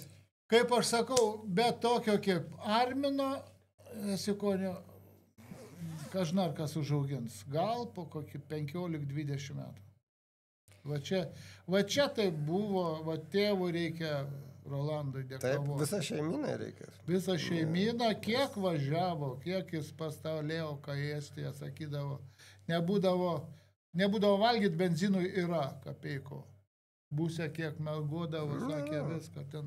Kaip aš sakau, be tokio kaip Armino, Sikonio, kažnar kas užaugins. Gal po kokį 15-20 metų. Va čia tai buvo, va tėvų reikia Rolandui dėkavo. Taip, visą šeiminą reikia. Visą šeiminą, kiek važiavo, kiek jis pastovėjo, ką Estija sakydavo. Nebūdavo valgyti benzinui yra kapeiko. Būsė kiek melgodavo, sakė viską ten.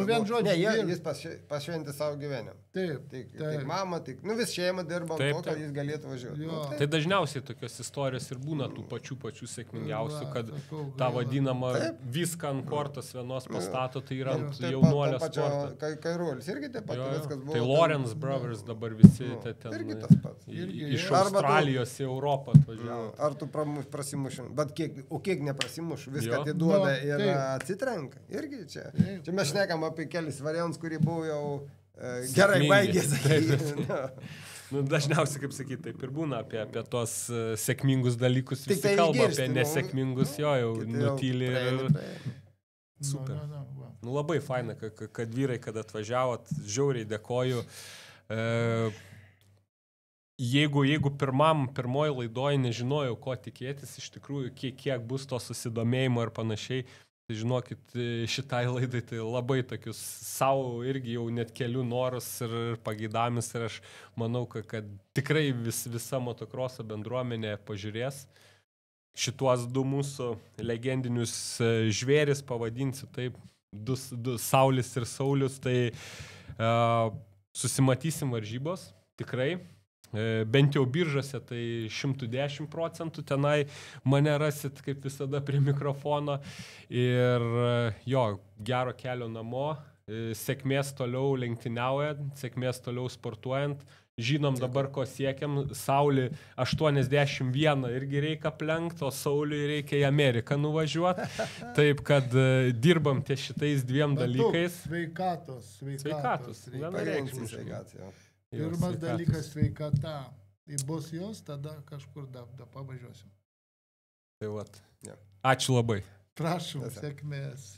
Vien žodžiu. Jis pašventė savo gyvenimą. Taip. Tik mama, vis šeima dirba, kad jis galėtų važiuoti. Tai dažniausiai tokios istorijos ir būna tų pačių sėkmingiausių, kad tą vadinamą viską ant kortos vienos pastato, tai yra jaunuolio sportą. Kairuolis irgi taip pat viskas buvo. Tai Lawrence Brothers dabar visi irgi tas pats. Iš Australijos į Europą atvažiavo. Ar tu prasimušim, bet kiek neprasimuš, viską atiduoda ir atsitrenka. Irgi čia. Čia mes šnekam apie kelis variantus, kurie buvo jau gerai baigęs. Dažniausiai, kaip sakyti, taip ir būna apie tos sėkmingus dalykus. Visi kalba apie nesėkmingus, jau nutyli. Super. Labai faina, kad vyrai, kad atvažiavot, žiauriai dėkoju. Jeigu pirmoji laidoje nežinojau, ko tikėtis, iš tikrųjų, kiek bus to susidomėjimo ir panašiai, tai žinokit, šitai laidai tai labai tokius savo irgi jau net kelių norus ir pageidavimus ir aš manau, kad tikrai visa motokroso bendruomenė pažiūrės šituos du mūsų legendinius žvėris, pavadinsiu taip, du Saulis ir Saulius, tai susimatysim varžybos, tikrai. Bent jau biržose tai 110% tenai mane rasit kaip visada prie mikrofono ir gero kelio namo, sėkmės toliau lenktyniaujant, sėkmės toliau sportuojant. Žinom dabar, ko siekiam, Saulį 81 irgi reikia aplenkti, o Sauliui reikia į Ameriką nuvažiuoti. Taip, kad dirbam ties šitais dviem dalykais. Sveikatos. Pirmas dalykas sveikata. Jei bus jos, tada kažkur pavažiuosim. Tai vat. Ačiū labai. Prašom, sėkmės.